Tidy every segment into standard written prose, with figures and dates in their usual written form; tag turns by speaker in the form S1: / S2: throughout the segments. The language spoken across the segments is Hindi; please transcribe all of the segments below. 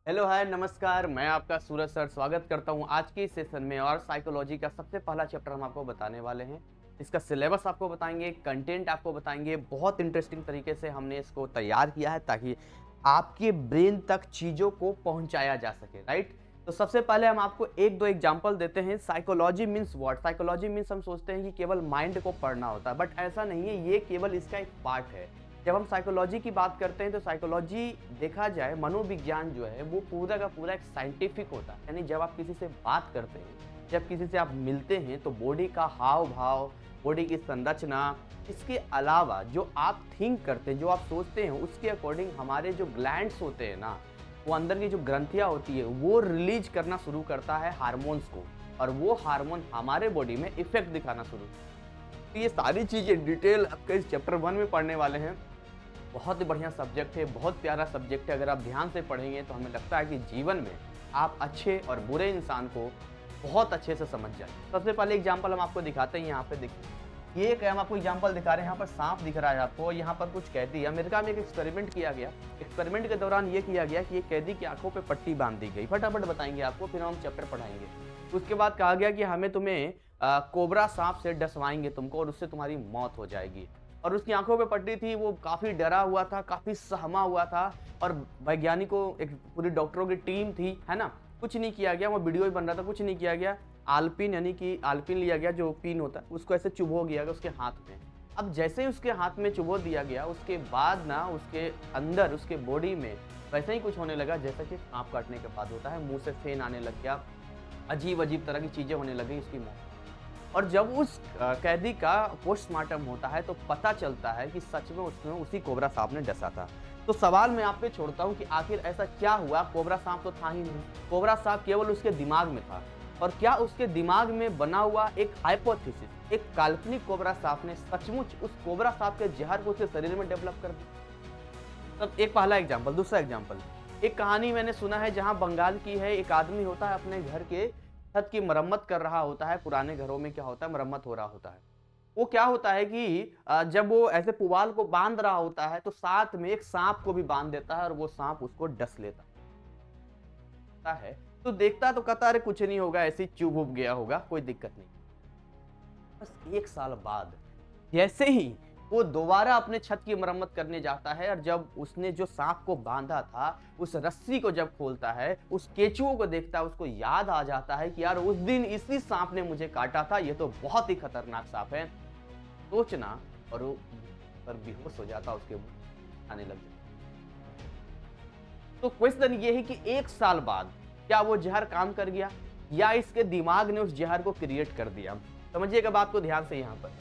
S1: हेलो हाय नमस्कार, मैं आपका सूरज सर स्वागत करता हूं आज के इस सेशन में। और साइकोलॉजी का सबसे पहला चैप्टर हम आपको बताने वाले हैं। इसका सिलेबस आपको बताएंगे, कंटेंट आपको बताएंगे। बहुत इंटरेस्टिंग तरीके से हमने इसको तैयार किया है ताकि आपके ब्रेन तक चीज़ों को पहुंचाया जा सके, राइट। तो सबसे पहले हम आपको एक दो एग्जाम्पल देते हैं। Psychology means what? Psychology means हम सोचते हैं कि केवल माइंड को पढ़ना होता है, बट ऐसा नहीं है। ये केवल इसका एक पार्ट है। जब हम साइकोलॉजी की बात करते हैं तो साइकोलॉजी देखा जाए, मनोविज्ञान जो है वो पूरा का पूरा एक साइंटिफिक होता है। यानी जब आप किसी से बात करते हैं, जब किसी से आप मिलते हैं तो बॉडी का हाव भाव, बॉडी की संरचना, इसके अलावा जो आप थिंक करते हैं, जो आप सोचते हैं, उसके अकॉर्डिंग हमारे जो ग्लैंड्स होते हैं ना, वो अंदर की जो ग्रंथियाँ होती है वो रिलीज करना शुरू करता है हार्मोन्स को, और वो हार्मोन हमारे बॉडी में इफेक्ट दिखाना शुरू करता है। तो ये सारी चीज़ें डिटेल आपके इस चैप्टर 1 में पढ़ने वाले हैं। बहुत ही बढ़िया सब्जेक्ट है, बहुत प्यारा सब्जेक्ट है। अगर आप ध्यान से पढ़ेंगे तो हमें लगता है कि जीवन में आप अच्छे और बुरे इंसान को बहुत अच्छे से समझ जाए। सबसे पहले एग्जांपल हम आपको दिखाते हैं। यहाँ पे देखिए, ये एक हम आपको एग्जांपल दिखा रहे हैं। यहाँ पर सांप दिख रहा है आपको, यहाँ पर कुछ कैदी। अमेरिका में एक एक्सपेरिमेंट किया गया। एक्सपेरिमेंट के दौरान ये किया गया कि एक कैदी की आंखों पे पट्टी बांध दी गई। फटाफट बताएंगे आपको, फिर हम चैप्टर पढ़ाएंगे। उसके बाद कहा गया कि हमें तुम्हें कोबरा सांप से डसवाएंगे तुमको, और उससे तुम्हारी मौत हो जाएगी। और उसकी आंखों पे पट्टी थी, वो काफ़ी डरा हुआ था, काफ़ी सहमा हुआ था। और वैज्ञानिकों, एक पूरी डॉक्टरों की टीम थी, है ना। कुछ नहीं किया गया, वो वीडियो ही बन रहा था, कुछ नहीं किया गया। आलपिन यानी कि आलपिन लिया गया, जो पिन होता है, उसको ऐसे चुभो दिया गया उसके हाथ में। अब जैसे ही उसके हाथ में चुभो दिया गया, उसके बाद ना उसके अंदर, उसके बॉडी में वैसे ही कुछ होने लगा जैसा कि सांप काटने के बाद होता है। मुंह से फेन आने लग गया, अजीब अजीब तरह की चीज़ें होने लगी उसकी मौत। और जब उस कैदी का पोस्टमार्टम होता है तो पता चलता है कि सच में उसमें उसी कोबरा सांप ने डसा था। तो सवाल मैं आप पे छोड़ता हूँ कि आखिर ऐसा क्या हुआ? कोबरा सांप तो था ही नहीं, कोबरा सांप केवल उसके दिमाग में था। और क्या उसके दिमाग में बना हुआ एक हाइपोथेसिस, एक काल्पनिक कोबरा सांप ने सचमुच उस कोबरा सांप के जहर को उसके शरीर में डेवलप कर दिया? तब एक पहला एग्जाम्पल। दूसरा एग्जाम्पल, एक कहानी मैंने सुना है जहाँ बंगाल की है। एक आदमी होता है, अपने घर के छत की मरम्मत कर रहा होता है। पुराने घरों में क्या होता है, मरम्मत हो रहा होता है। वो क्या होता है कि जब वो ऐसे पुआल को बांध रहा होता है तो साथ में एक सांप को भी बांध देता है, और वो सांप उसको डस लेता है। तो देखता तो कहता अरे कुछ नहीं होगा, ऐसे ही चुभ उब गया होगा, कोई दिक्कत नहीं। बस एक साल बाद जैसे ही वो दोबारा अपने छत की मरम्मत करने जाता है, और जब उसने जो सांप को बांधा था उस रस्सी को जब खोलता है, उस केचुओं को देखता है, उसको याद आ जाता है कि यार उस दिन इसी सांप ने मुझे काटा था, ये तो बहुत ही खतरनाक सांप है। सोचना, और वो पर बेहोश हो जाता, उसके मुंह आने लग जाता। तो क्वेश्चन ये है कि एक साल बाद क्या वो जहर काम कर गया, या इसके दिमाग ने उस जहर को क्रिएट कर दिया? समझिएगा बात को ध्यान से यहाँ पर।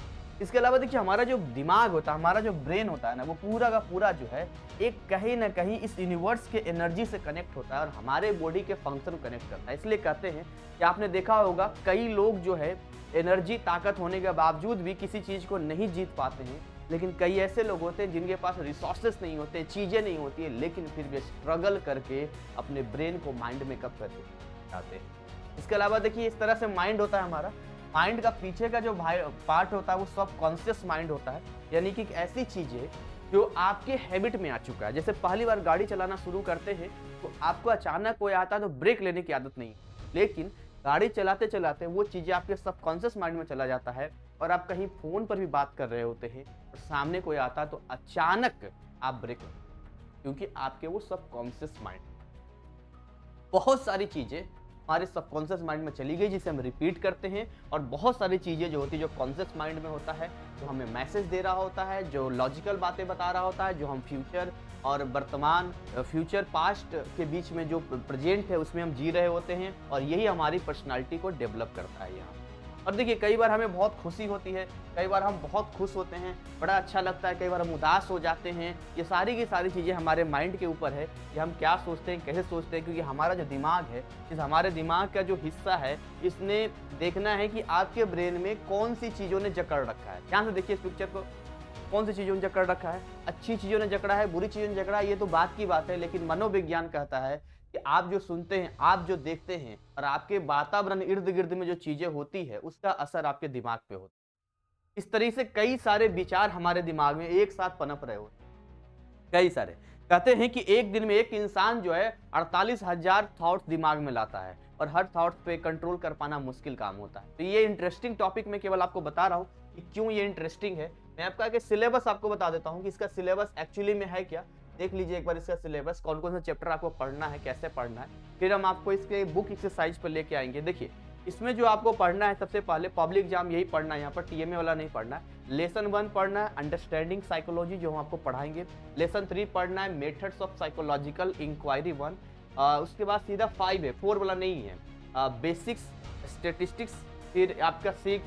S1: इसके अलावा देखिए, हमारा जो दिमाग होता है, हमारा जो ब्रेन होता है ना, वो पूरा का पूरा जो है एक कहीं ना कहीं इस यूनिवर्स के एनर्जी से कनेक्ट होता है, और हमारे बॉडी के फंक्शन को कनेक्ट करता है। इसलिए कहते हैं कि आपने देखा होगा कई लोग जो है एनर्जी, ताकत होने के बावजूद भी किसी चीज़ को नहीं जीत पाते हैं। लेकिन कई ऐसे लोग होते हैं जिनके पास रिसोर्सेस नहीं होते, चीज़ें नहीं होती है, लेकिन फिर भी स्ट्रगल करके अपने ब्रेन को माइंड में कब करके जाते हैं। इसके अलावा देखिए, इस तरह से माइंड होता है हमारा। माइंड का पीछे का जो पार्ट होता है वो सब कॉन्शियस माइंड होता है। यानी कि एक ऐसी चीज़ है जो आपके हैबिट में आ चुका है। जैसे पहली बार गाड़ी चलाना शुरू करते हैं तो आपको अचानक कोई आता है तो ब्रेक लेने की आदत नहीं, लेकिन गाड़ी चलाते चलाते वो चीज़ें आपके सबकॉन्शियस माइंड में चला जाता है। और आप कहीं फ़ोन पर भी बात कर रहे होते हैं और सामने कोई आता है तो अचानक आप ब्रेक लेते हैं, क्योंकि आपके वो सबकॉन्शियस माइंड, बहुत सारी चीज़ें हमारे सबकॉन्शियस माइंड में चली गई जिसे हम रिपीट करते हैं। और बहुत सारी चीज़ें जो होती है, जो कॉन्शियस माइंड में होता है, जो हमें मैसेज दे रहा होता है, जो लॉजिकल बातें बता रहा होता है, जो हम फ्यूचर और वर्तमान, फ्यूचर पास्ट के बीच में जो प्रेजेंट है उसमें हम जी रहे होते हैं, और यही हमारी पर्सनालिटी को डेवलप करता है यहाँ। और देखिए, कई बार हमें बहुत खुशी होती है, कई बार हम बहुत खुश होते हैं, बड़ा अच्छा लगता है, कई बार हम उदास हो जाते हैं। ये सारी की सारी चीज़ें हमारे माइंड के ऊपर है कि हम क्या सोचते हैं, कैसे सोचते हैं। क्योंकि हमारा जो दिमाग है, इस हमारे दिमाग का जो हिस्सा है, इसने देखना है कि आपके ब्रेन में कौन सी चीज़ों ने जकड़ रखा है। ध्यान से देखिए इस पिक्चर को, कौन सी चीज़ों ने जकड़ रखा है। अच्छी चीज़ों ने जकड़ा है, बुरी चीज़ों ने जकड़ा है, ये तो बात की बात है। लेकिन मनोविज्ञान कहता है कि आप जो सुनते हैं, आप जो देखते हैं, और आपके वातावरण इर्द गिर्द में जो चीज़ें होती है, उसका असर आपके दिमाग पे होता है। इस तरह से कई सारे विचार हमारे दिमाग में एक साथ पनप रहे होते हैं, कई सारे। कहते हैं कि एक दिन में एक इंसान जो है 48,000 थॉट्स दिमाग में लाता है और हर थॉट पे कंट्रोल कर पाना मुश्किल काम होता है। तो ये इंटरेस्टिंग टॉपिक मैं केवल आपको बता रहा हूँ कि क्यों ये इंटरेस्टिंग है। मैं आपका आगे सिलेबस आपको बता देता हूँ कि इसका सिलेबस एक्चुअली में है क्या। देख लीजिए एक बार इसका सिलेबस, कौन कौन सा चैप्टर आपको पढ़ना है, कैसे पढ़ना है। फिर हम आपको इसके बुक एक्सरसाइज पर लेके आएंगे। देखिए इसमें जो आपको पढ़ना है, सबसे पहले पब्लिक एग्जाम यही पढ़ना है, यहाँ पर टीएमए वाला नहीं पढ़ना है। लेसन 1 पढ़ना है अंडरस्टैंडिंग साइकोलॉजी, जो हम आपको पढ़ाएंगे। लेसन 3 पढ़ना है मेथड्स ऑफ साइकोलॉजिकल इंक्वायरी 1। उसके बाद सीधा 5 है, 4 वाला नहीं है, बेसिक्स स्टेटिस्टिक्स। फिर आपका 6,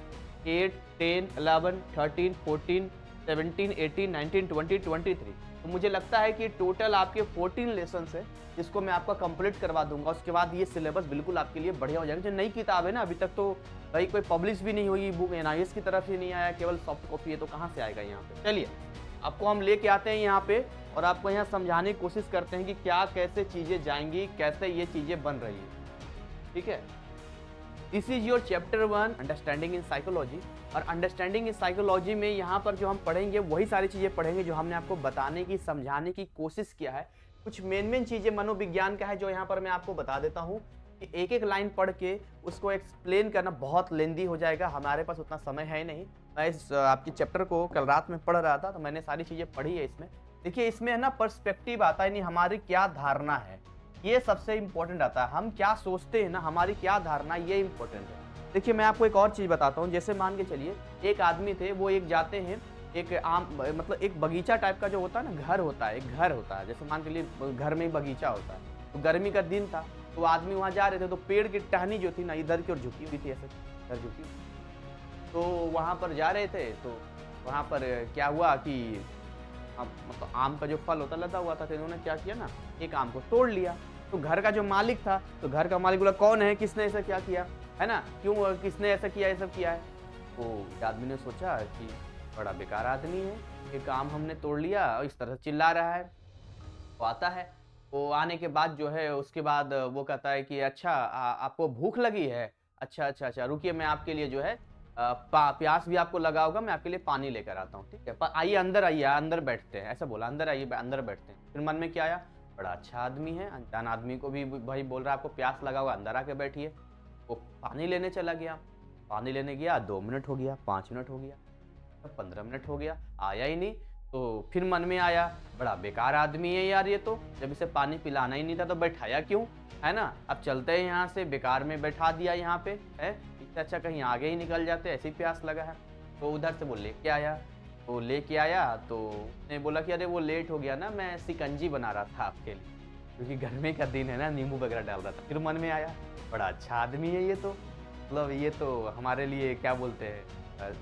S1: 8, 10, 11, 13, 14, 17, 18, 19, 20, 23। तो मुझे लगता है कि टोटल आपके 14 लेसन है जिसको मैं आपका कंप्लीट करवा दूंगा। उसके बाद ये सिलेबस बिल्कुल आपके लिए बढ़िया हो जाएगा। जो नई किताब है ना, अभी तक तो भाई कोई पब्लिश भी नहीं हुई बुक, एनआईएस की तरफ से नहीं आया, केवल सॉफ्ट कॉपी है, तो कहाँ से आएगा यहाँ पे। चलिए आपको हम लेके आते हैं यहाँ पे और आपको यहाँ समझाने की कोशिश करते हैं कि क्या कैसे चीज़ें जाएंगी, कैसे ये चीज़ें बन रही है। ठीक है, this is your chapter 1 understanding in psychology. और अंडरस्टैंडिंग इन साइकोलॉजी में यहाँ पर जो हम पढ़ेंगे वही सारी चीज़ें पढ़ेंगे जो हमने आपको बताने की, समझाने की कोशिश किया है। कुछ मेन चीज़ें मनोविज्ञान का है जो यहाँ पर मैं आपको बता देता हूँ कि एक एक लाइन पढ़ के उसको एक्सप्लेन करना बहुत लेंदी हो जाएगा, हमारे पास उतना समय है नहीं। मैं इस आपके चैप्टर को कल रात में पढ़ रहा था तो मैंने सारी चीज़ें पढ़ी है इसमें। देखिए इसमें है ना पर्सपेक्टिव आता है, नहीं हमारी क्या धारणा है, ये सबसे इंपॉर्टेंट आता है। हम क्या सोचते हैं ना, हमारी क्या धारणा, ये इंपॉर्टेंट है। देखिए मैं आपको एक और चीज़ बताता हूँ। जैसे मान के चलिए एक आदमी थे, वो एक जाते हैं एक आम मतलब एक बगीचा टाइप का जो होता है ना, घर होता है, एक घर होता है। जैसे मान के लिए घर में ही बगीचा होता है। तो गर्मी का दिन था तो आदमी वहाँ जा रहे थे, तो पेड़ की टहनी जो थी ना इधर की ओर झुकी हुई थी, ऐसे इधर झुकी। तो वहाँ पर जा रहे थे तो वहाँ पर क्या हुआ कि मतलब आम का जो फल होता लदा हुआ था, तो इन्होंने क्या किया ना, एक आम को तोड़ लिया। तो घर का जो मालिक था, तो घर का मालिक बोला कौन है, किसने ऐसा क्या किया है ना, क्यों किसने ऐसा किया, ये सब किया है। तो आदमी ने सोचा कि बड़ा बेकार आदमी है, एक आम हमने तोड़ लिया और इस तरह चिल्ला रहा है। वो आता है, वो आने के बाद जो है उसके बाद वो कहता है कि अच्छा आपको भूख लगी है, अच्छा अच्छा अच्छा रुकिए मैं आपके लिए जो है प्यास भी आपको लगा होगा, मैं आपके लिए पानी लेकर आता हूँ, ठीक है, पर आइए अंदर आइए, अंदर बैठते हैं, ऐसा बोला, अंदर आइए अंदर बैठते हैं। फिर मन में क्या आया, बड़ा अच्छा आदमी है, अनजान आदमी को भी भाई बोल रहा है आपको प्यास लगा होगा, अंदर आके बैठिए। वो पानी लेने चला गया, पानी लेने गया, 2 मिनट हो गया, 5 मिनट हो गया, 15 मिनट हो गया, आया ही नहीं। तो फिर मन में आया बड़ा बेकार आदमी है यार ये तो, जब इसे पानी पिलाना ही नहीं था तो बैठाया क्यों, है ना। अब चलते हैं यहाँ से, बेकार में बैठा दिया यहाँ पे है, इससे अच्छा कहीं आगे ही निकल जाते, ऐसे ही प्यास लगा है। तो उधर से वो लेके आया, तो लेके आया तो उसने बोला कि अरे वो लेट हो गया ना, मैं शिकंजी बना रहा था आपके लिए, क्योंकि गर्मी का दिन है ना, नींबू वगैरह डाल रहा था। फिर मन में आया बड़ा अच्छा आदमी है ये तो, मतलब ये तो हमारे लिए क्या बोलते हैं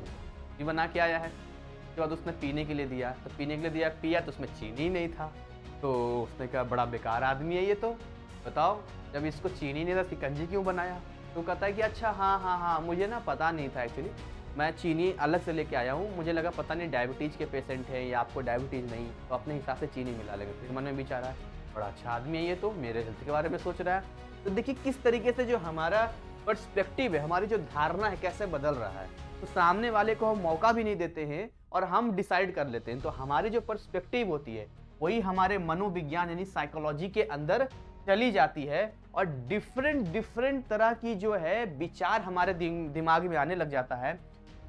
S1: ये बना के आया है। उसके बाद उसने पीने के लिए दिया, तो पीने के लिए दिया, पिया तो उसमें चीनी ही नहीं था। तो उसने कहा बड़ा बेकार आदमी है ये तो, बताओ जब इसको चीनी नहीं था शिकंजी क्यों बनाया। तो कहता है कि अच्छा हाँ हाँ हाँ मुझे ना पता नहीं था एक्चुअली, मैं चीनी अलग से लेके आया हूँ, मुझे लगा पता नहीं डायबिटीज़ के पेशेंट है या आपको डायबिटीज़ नहीं, तो अपने हिसाब से चीनी मिला लेगा। फिर मन में विचारा है बड़ा अच्छा आदमी है ये तो, मेरे हेल्थ के बारे में सोच रहा है। तो देखिए किस तरीके से जो हमारा पर्सपेक्टिव है, हमारी जो धारणा है कैसे बदल रहा है। तो सामने वाले को हम मौका भी नहीं देते हैं और हम डिसाइड कर लेते हैं। तो हमारी जो पर्सपेक्टिव होती है वही हमारे मनोविज्ञान यानी साइकोलॉजी के अंदर चली जाती है और डिफरेंट तरह की जो है विचार हमारे दिमाग में आने लग जाता है।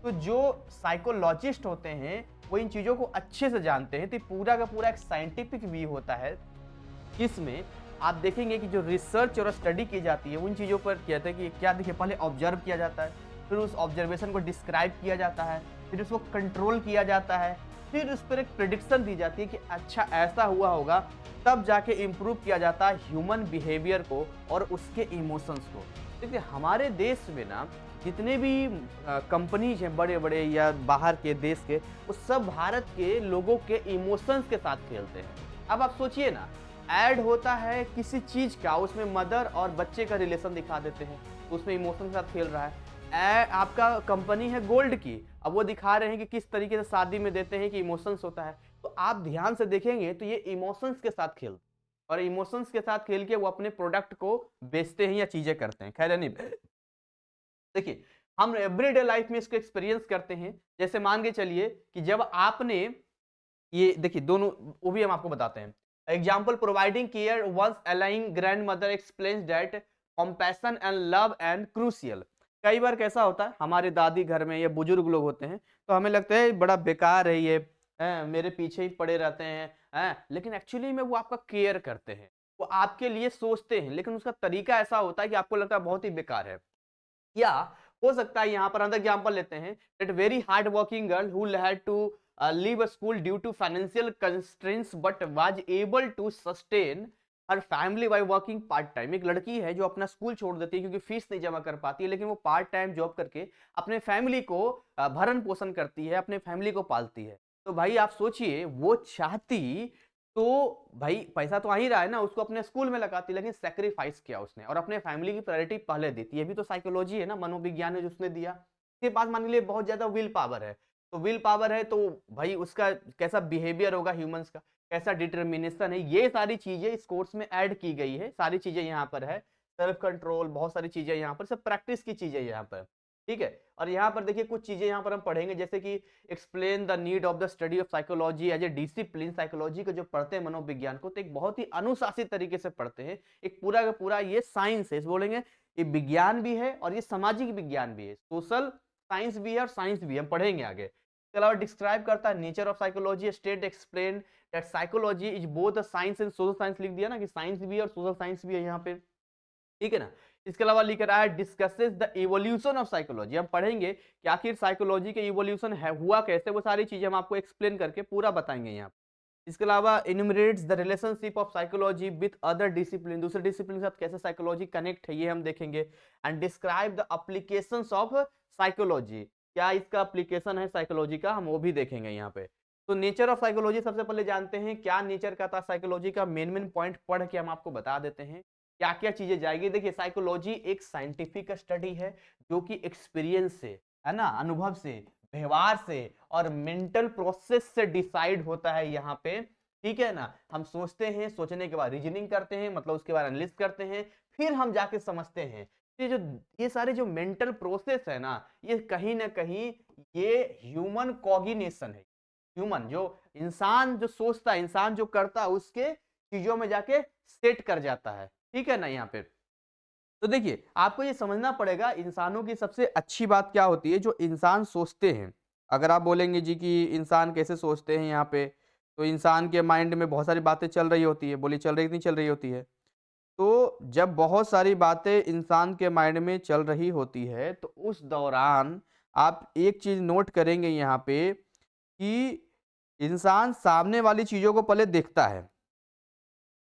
S1: तो जो साइकोलॉजिस्ट होते हैं वो इन चीज़ों को अच्छे से जानते हैं। तो पूरा का पूरा एक साइंटिफिक व्यू होता है, इसमें आप देखेंगे कि जो रिसर्च और स्टडी की जाती है उन चीज़ों पर कहते हैं कि क्या, देखिए पहले ऑब्जर्व किया जाता है, फिर उस ऑब्जर्वेशन को डिस्क्राइब किया जाता है, फिर उसको कंट्रोल किया जाता है, फिर उस पर एक प्रिडिक्शन दी जाती है कि अच्छा ऐसा हुआ होगा, तब जाके इम्प्रूव किया जाता है ह्यूमन बिहेवियर को और उसके इमोशंस को। देखिए हमारे देश में ना जितने भी कंपनीज हैं बड़े बड़े या बाहर के देश के, वो सब भारत के लोगों के इमोशंस के साथ खेलते हैं। अब आप सोचिए ना, ऐड होता है किसी चीज़ का, उसमें मदर और बच्चे का रिलेशन दिखा देते हैं, तो उसमें इमोशन के साथ खेल रहा है। आपका कंपनी है गोल्ड की, अब वो दिखा रहे हैं कि किस तरीके से शादी में देते हैं कि इमोशंस होता है। तो आप ध्यान से देखेंगे तो ये इमोशंस के साथ खेल, और इमोशंस के साथ खेल के वो अपने प्रोडक्ट को बेचते हैं या चीजें करते हैं। खैर नहीं, देखिए हम एवरीडे लाइफ में इसको एक्सपीरियंस करते हैं। जैसे मान के चलिए कि जब आपने ये देखिए दोनों, वो भी हम आपको बताते हैं। Example providing care one's ailing grandmother explains that compassion and love and crucial. कई बार कैसा होता है, हमारे दादी घर में या बुजुर्ग लोग होते हैं तो हमें लगता है बड़ा बेकार है ये, मेरे पीछे ही पड़े रहते हैं, लेकिन एक्चुअली में वो आपका केयर करते हैं, वो आपके लिए सोचते हैं, लेकिन उसका तरीका ऐसा होता है कि आपको लगता है बहुत ही बेकार है। या हो सकता है यहाँ पर अदर एग्जांपल लेते हैं that very hard working girl who had to leave school due to financial constraints but was able to sustain her family by working part time. एक लड़की है जो अपना स्कूल छोड़ देती है क्योंकि फीस नहीं जमा कर पाती है, लेकिन वो पार्ट टाइम जॉब करके अपने फैमिली को भरण पोषण करती है, अपने फैमिली को पालती है। तो भाई आप सोचिए, वो चाहती तो भाई पैसा तो आ ही रहा है ना, उसको अपने स्कूल में लगाती, लेकिन सेक्रीफाइस किया उसने और अपने फैमिली की प्रायोरिटी पहले दी थी। ये भी तो साइकोलॉजी है ना, मनोविज्ञान है जो उसने दिया। उसके पास मान लीजिए बहुत ज्यादा विल पावर है, तो विल पावर है तो भाई उसका कैसा बिहेवियर होगा ह्यूमंस का, कैसा डिटर्मिनेशन है, ये सारी चीजें इस कोर्स में ऐड की गई है, सारी चीजें यहाँ पर है। सेल्फ कंट्रोल, बहुत सारी चीजें यहाँ पर, सब प्रैक्टिस की चीजें यहाँ पर, ठीक है। और यहाँ पर देखिए कुछ चीजें यहाँ पर हम पढ़ेंगे, जैसे कि explain the need of the study of psychology as a discipline. Psychology को जो पढ़ते हैं मनोविज्ञान को, तो एक बहुत ही अनुशासित तरीके से पढ़ते हैं। एक पूरा का पूरा ये साइंस है, बोलेंगे ये विज्ञान भी है और ये सामाजिक विज्ञान भी है, सोशल साइंस भी है और साइंस भी हम पढ़ेंगे आगे। इसके अलावा डिस्क्राइब करता है nature of psychology, state explain that psychology is both science and social science. लिख दिया ना कि साइंस भी है और सोशल साइंस भी है यहाँ पे, ठीक है ना। इसके अलावा लिख रहा है discusses the evolution of psychology. हम पढ़ेंगे कि आखिर साइकोलॉजी के इवोल्यूशन है हुआ कैसे, वो सारी चीजें हम आपको एक्सप्लेन करके पूरा बताएंगे यहाँ। इसके अलावा enumerates the relationship of psychology with other discipline, दूसरे डिसिप्लिन के साथ कैसे साइकोलॉजी कनेक्ट है ये हम देखेंगे। And describe the applications of psychology, क्या इसका एप्लीकेशन है साइकोलॉजी का, हम वो भी देखेंगे यहाँ पे। तो नेचर ऑफ साइकोलॉजी सबसे पहले जानते हैं क्या नेचर का था साइकोलॉजी का, मेन पॉइंट पढ़ के हम आपको बता देते हैं क्या क्या चीजें जाएगी। देखिए साइकोलॉजी एक साइंटिफिक स्टडी है जो कि एक्सपीरियंस से, है ना, अनुभव से, व्यवहार से और मेंटल प्रोसेस से डिसाइड होता है यहाँ पे, ठीक है ना। हम सोचते हैं, सोचने के बाद रीजनिंग करते हैं, मतलब उसके बाद एनालिसिस करते हैं, फिर हम जाके समझते हैं। ये सारे जो मेंटल प्रोसेस है ना, ये कहीं ना कहीं ये ह्यूमन कॉग्निशन है। ह्यूमन जो इंसान जो सोचता है, इंसान जो करता है, उसके चीजों में जाके सेट कर जाता है, ठीक है ना। यहाँ पे तो देखिए आपको ये समझना पड़ेगा इंसानों की सबसे अच्छी बात क्या होती है, जो इंसान सोचते हैं। अगर आप बोलेंगे जी कि इंसान कैसे सोचते हैं यहाँ पे, तो इंसान के माइंड में बहुत सारी बातें चल रही होती है, बोली चल रही नहीं चल रही होती है। तो जब बहुत सारी बातें इंसान के माइंड में चल रही होती है तो उस दौरान आप एक चीज नोट करेंगे यहाँ पे कि इंसान सामने वाली चीजों को पहले देखता है।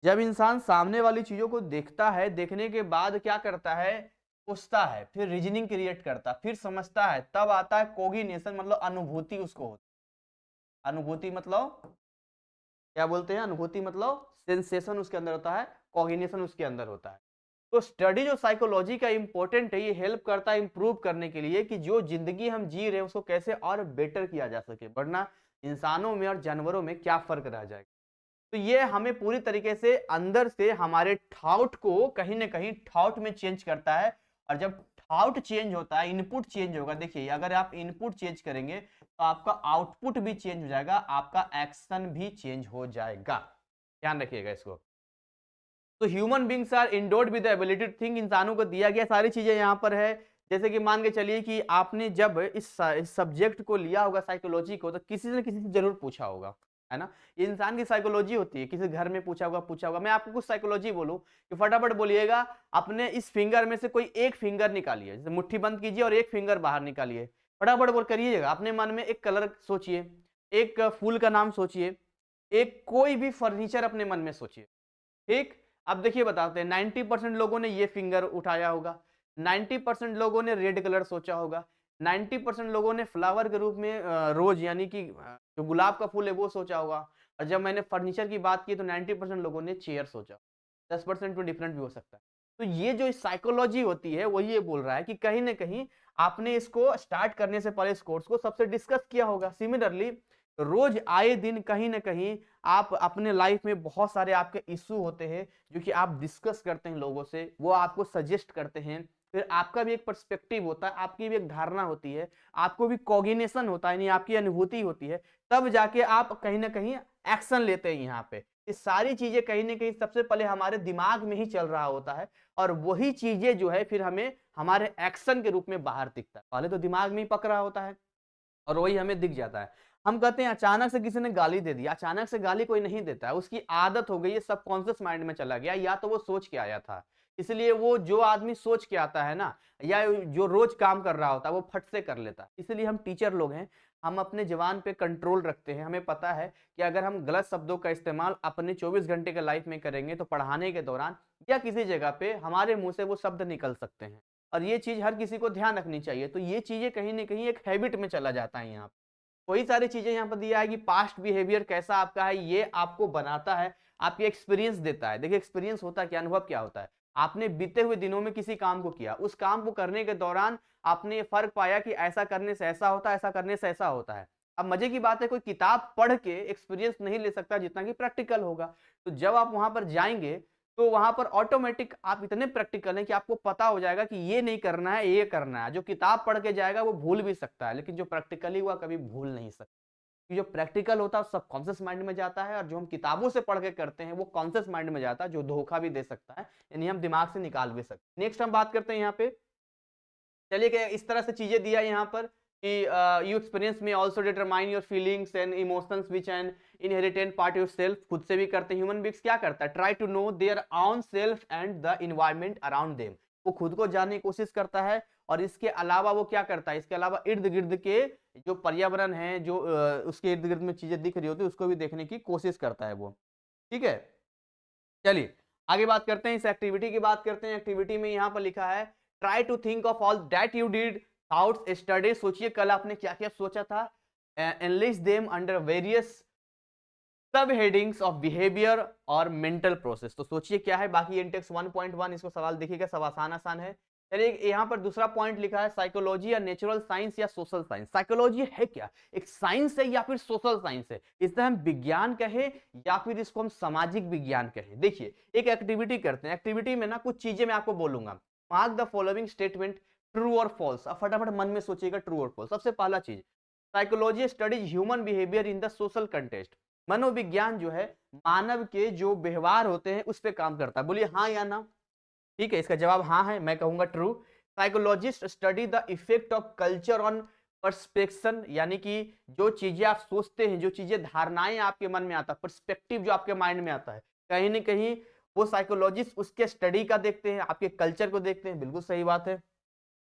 S1: जब इंसान सामने वाली चीजों को देखता है, देखने के बाद क्या करता है, सोचता है, फिर रीजनिंग क्रिएट करता है, फिर समझता है, तब आता है कोग्निशन, मतलब अनुभूति उसको होती है। अनुभूति मतलब क्या बोलते हैं, अनुभूति मतलब सेंसेशन उसके अंदर होता है, कॉग्निशन उसके अंदर होता है। तो स्टडी जो साइकोलॉजी का इंपॉर्टेंट है, ये हेल्प करता है इंप्रूव करने के लिए कि जो जिंदगी हम जी रहे हैं उसको कैसे और बेटर किया जा सके, वरना इंसानों में और जानवरों में क्या फर्क रह जाएगा। तो ये हमें पूरी तरीके से अंदर से हमारे थॉट को कहीं ना कहीं थॉट में चेंज करता है। और जब थॉट चेंज होता है, इनपुट चेंज होगा, देखिए अगर आप इनपुट चेंज करेंगे तो आपका आउटपुट भी चेंज हो जाएगा, आपका एक्शन भी चेंज हो जाएगा, ध्यान रखिएगा इसको। तो human beings are endowed with the ability to think, इंसानों को दिया गया सारी चीजें यहाँ पर है। जैसे कि मान के चलिए कि आपने जब इस सब्जेक्ट को लिया होगा साइकोलॉजी को, तो किसी ने किसी से जरूर पूछा होगा, है ना। ये इंसान की साइकोलॉजी होती है, किसी घर में पूछा होगा। मैं आपको कुछ साइकोलॉजी बोलूं कि फटाफट बोलिएगा, अपने इस फिंगर में से कोई एक फिंगर निकालिए, जैसे मुट्ठी बंद कीजिए और एक फिंगर बाहर निकालिए, फटाफट बोल करिएगा। अपने मन में एक कलर सोचिए, एक फूल का नाम सोचिए, एक कोई भी फर्नीचर अपने मन में सोचिए, ठीक। अब देखिए बताते हैं 90% लोगों ने ये फिंगर उठाया होगा, 90% लोगों ने रेड कलर सोचा होगा, 90% लोगों ने फ्लावर के रूप में रोज यानी कि जो गुलाब का फूल है वो सोचा होगा। और जब मैंने फर्नीचर की बात की तो 90% लोगों ने चेयर सोचा, 10% में डिफरेंट भी हो सकता है। तो ये जो साइकोलॉजी होती है वही ये बोल रहा है कि कहीं ना कहीं आपने इसको स्टार्ट करने से पहले इस कोर्स को सबसे डिस्कस किया होगा। सिमिलरली रोज आए दिन कहीं ना कहीं आप अपने लाइफ में बहुत सारे आपके इश्यू होते हैं जो कि आप डिस्कस करते हैं लोगों से, वो आपको सजेस्ट करते हैं, फिर आपका भी एक पर्सपेक्टिव होता है, आपकी भी एक धारणा होती है, आपको भी कॉग्निशन होता है, यानी आपकी अनुभूति होती है, तब जाके आप कहीं ना कहीं एक्शन लेते हैं यहाँ पे। ये सारी चीजें कहीं ना कहीं सबसे पहले हमारे दिमाग में ही चल रहा होता है और वही चीजें जो है फिर हमें हमारे एक्शन के रूप में बाहर दिखता है। पहले तो दिमाग में ही पक रहा होता है और वही हमें दिख जाता है। हम कहते हैं अचानक से किसी ने गाली दे दिया, अचानक से गाली कोई नहीं देता है, उसकी आदत हो गई है, सबकॉन्शियस माइंड में चला गया, या तो वो सोच के आया था। इसलिए वो जो आदमी सोच के आता है ना, या जो रोज काम कर रहा होता है, वो फट से कर लेता है। इसलिए हम टीचर लोग हैं, हम अपने जबान पे कंट्रोल रखते हैं। हमें पता है कि अगर हम गलत शब्दों का इस्तेमाल अपने 24 घंटे के लाइफ में करेंगे तो पढ़ाने के दौरान या किसी जगह पे हमारे मुंह से वो शब्द निकल सकते हैं। और ये चीज हर किसी को ध्यान रखनी चाहिए। तो ये चीजें कहीं ना कहीं एक हैबिट में चला जाता है। यहाँ वही सारी चीजें यहाँ पर दिया है कि पास्ट बिहेवियर कैसा आपका है, ये आपको बनाता है, आपके एक्सपीरियंस देता है। देखिए एक्सपीरियंस होता है क्या, अनुभव क्या होता है। आपने बीते हुए दिनों में किसी काम को किया, उस काम को करने के दौरान आपने ये फर्क पाया कि ऐसा करने से ऐसा होता है, ऐसा करने से ऐसा होता है। अब मजे की बात है, कोई किताब पढ़ के एक्सपीरियंस नहीं ले सकता जितना कि प्रैक्टिकल होगा। तो जब आप वहां पर जाएंगे तो वहां पर ऑटोमेटिक आप इतने प्रैक्टिकल हैं कि आपको पता हो जाएगा कि ये नहीं करना है, ये करना है। जो किताब पढ़ के जाएगा वो भूल भी सकता है, लेकिन जो प्रैक्टिकली हुआ कभी भूल नहीं सकता। कि जो प्रैक्टिकल होता है सब कॉन्शियस माइंड में जाता है, और जो हम किताबों से पढ़ के करते हैं वो कॉन्शियस माइंड में जाता है, जो धोखा भी दे सकता है, यानी हम दिमाग से निकाल भी सकते हैं। नेक्स्ट हम बात करते हैं यहाँ पे, चलिए कि इस तरह से चीजें दिया है यहाँ पर कि यू एक्सपीरियंस में also determine your feelings and emotions which N inherited part your self. खुद से भी करते हैं। ह्यूमन बींग्स क्या करता है, try to know their own self and the environment around them. वो खुद को जानने की कोशिश करता है, और इसके अलावा वो क्या करता है, इसके अलावा इर्द गिर्द के जो पर्यावरण है, जो उसके इर्द गिर्द में चीजें दिख रही होती है, उसको भी देखने की कोशिश करता है वो। ठीक है, चलिए आगे बात करते हैं, इस एक्टिविटी की बात करते हैं। एक्टिविटी में यहाँ पर लिखा है try to think of all that you did thoughts study. सोचिए कल आपने क्या क्या सोचा था, enlist them under various sub headings of behaviour और मेंटल प्रोसेस। तो सोचिए क्या है, बाकी इंटेक्स 1.1 इसको सवाल देखिएगा, सब आसान आसान है। चलिए यहाँ पर दूसरा पॉइंट लिखा है साइकोलॉजी या नेचुरल साइंस या सोशल साइंस। साइकोलॉजी है क्या, एक साइंस है या फिर सोशल साइंस है, इसे हम विज्ञान कहे या फिर इसको हम सामाजिक विज्ञान कहे। देखिए एक एक्टिविटी करते हैं, एक्टिविटी में ना कुछ चीजें मैं आपको बोलूंगा, mark the following statement true और फॉल्स। अब फटाफट मन में सोचिएगा ट्रू और फॉल्स। सबसे पहला चीज, psychology studies human behaviour in the social contest. मनोविज्ञान जो है मानव के जो व्यवहार होते हैं उस पर काम करता है। बोलिए हाँ या ना। ठीक है, इसका जवाब हाँ है, मैं कहूंगा true. Psychologist study the effect of culture on perception, यानी कि जो चीजें आप सोचते हैं, जो चीजें धारणाएं आपके मन में आता है, परस्पेक्टिव जो आपके माइंड में आता है, कहीं ना कहीं वो साइकोलॉजिस्ट उसके स्टडी का देखते हैं, आपके कल्चर को देखते हैं। बिल्कुल सही बात है।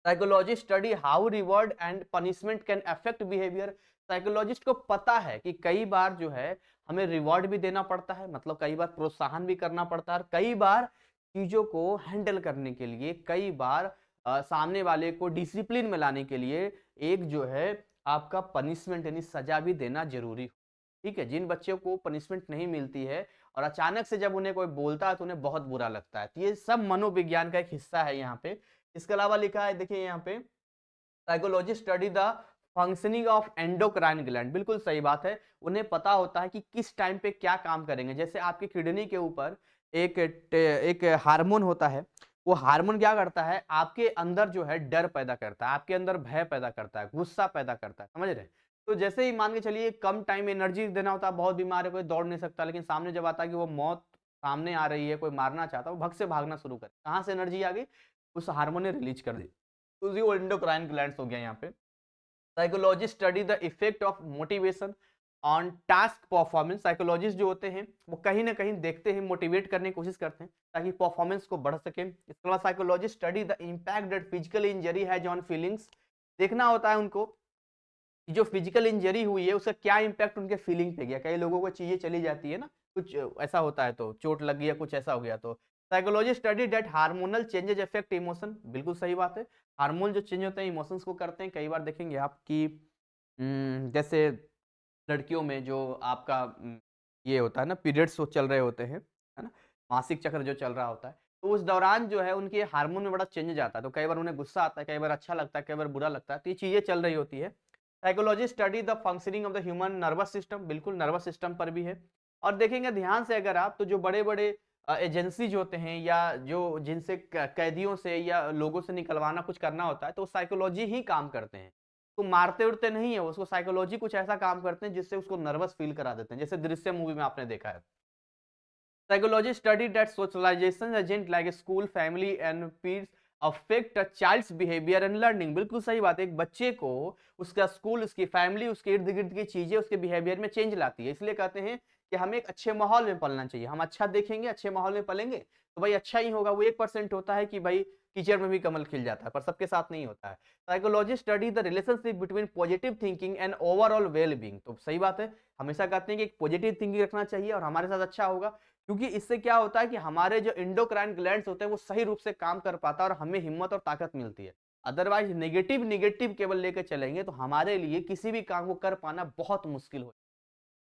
S1: Psychologist study how reward and punishment can affect behaviour. Psychologist को पता है कि कई बार जो है हमें रिवॉर्ड भी देना पड़ता है, मतलब कई बार प्रोत्साहन भी करना पड़ता है, कई बार चीजों को हैंडल करने के लिए, कई बार सामने वाले को डिसिप्लिन में लाने के लिए एक जो है आपका पनिशमेंट यानी सजा भी देना जरूरी। ठीक है, जिन बच्चों को पनिशमेंट नहीं मिलती है और अचानक से जब उन्हें कोई बोलता है तो उन्हें बहुत बुरा लगता है, तो ये सब मनोविज्ञान का एक हिस्सा है यहाँ पे। इसके अलावा लिखा है, देखिए यहाँ पे psychology study the functioning of endocrine gland. बिल्कुल सही बात है, उन्हें पता होता है कि किस टाइम पे क्या काम करेंगे। जैसे आपकी किडनी के ऊपर एक हार्मोन होता है, वो हार्मोन क्या करता है, आपके अंदर जो है डर पैदा करता है, आपके अंदर भय पैदा करता है, गुस्सा पैदा करता है, समझ रहे हैं। तो जैसे ही मान के चलिए कम टाइम एनर्जी देना होता है, बहुत बीमार है, कोई दौड़ नहीं सकता, लेकिन सामने जब आता है कि वो मौत सामने आ रही है, कोई मारना चाहता है, वो भग से भागना शुरू करे। कहाँ से एनर्जी आ गई, उस हार्मोन ने रिलीज कर दी, तो वो एंडोक्राइन ग्लैंड्स हो गया यहाँ पे। Psychologist study the effect of motivation on task performance. Psychologist जो होते हैं वो कहीं ना कहीं देखते हैं, मोटिवेट करने की कोशिश करते हैं ताकि परफॉर्मेंस को बढ़ सके। इसके बाद psychologist study the impact that physical injury has on feelings. देखना होता है उनको कि जो फिजिकल इंजरी हुई है उसका क्या इम्पैक्ट उनके फीलिंग पे गया। कई लोगों को चीजें चली जाती है ना, कुछ ऐसा होता है तो चोट लग गया, कुछ ऐसा हो गया। तो psychology study that hormonal changes affect emotion. बिल्कुल सही बात है, हार्मोन जो चेंज होते हैं इमोशंस को करते हैं। कई बार देखेंगे आप कि जैसे लड़कियों में जो आपका ये होता है ना, पीरियड्स चल रहे होते हैं, है ना, मासिक चक्र जो चल रहा होता है, तो उस दौरान जो है उनके हार्मोन में बड़ा चेंज आता है। तो कई बार उन्हें गुस्सा आता है, कई बार अच्छा लगता है, कई बार बुरा लगता है, तो ये चीजें चल रही होती है। Psychology study the functioning of the human nervous system. बिल्कुल नर्वस सिस्टम पर भी है। और देखेंगे ध्यान से अगर आप, तो जो बड़े बड़े एजेंसीज होते हैं या जो जिनसे कैदियों से या लोगों से निकलवाना कुछ करना होता है, तो साइकोलॉजी ही काम करते हैं। तो मारते उड़ते नहीं है उसको, साइकोलॉजी कुछ ऐसा काम करते हैं जिससे उसको नर्वस फील करा देते हैं, जैसे दृश्य मूवी में आपने देखा है। Psychology study that socialisation agent like school family and peers affect a child's behaviour and learning. बिल्कुल सही बात है, एक बच्चे को उसका स्कूल, उसकी फैमिली, उसके इर्द गिर्द की चीजें उसके बिहेवियर में चेंज लाती है। इसलिए कहते हैं कि हमें एक अच्छे माहौल में पलना चाहिए। हम अच्छा देखेंगे, अच्छे माहौल में पलेंगे तो भाई अच्छा ही होगा। वो 1% होता है कि भाई कीचड़ में भी कमल खिल जाता है, पर सबके साथ नहीं होता है। Psychology study the relationship between positive thinking and overall well being. तो सही बात है, हमेशा कहते हैं कि एक पॉजिटिव थिंकिंग रखना चाहिए और हमारे साथ अच्छा होगा, क्योंकि इससे क्या होता है कि हमारे जो एंडोक्राइन ग्लैंड्स होते हैं वो सही रूप से काम कर पाता है और हमें हिम्मत और ताकत मिलती है। अदरवाइज नेगेटिव नेगेटिव केवल लेकर चलेंगे तो हमारे लिए किसी भी काम को कर पाना बहुत मुश्किल हो।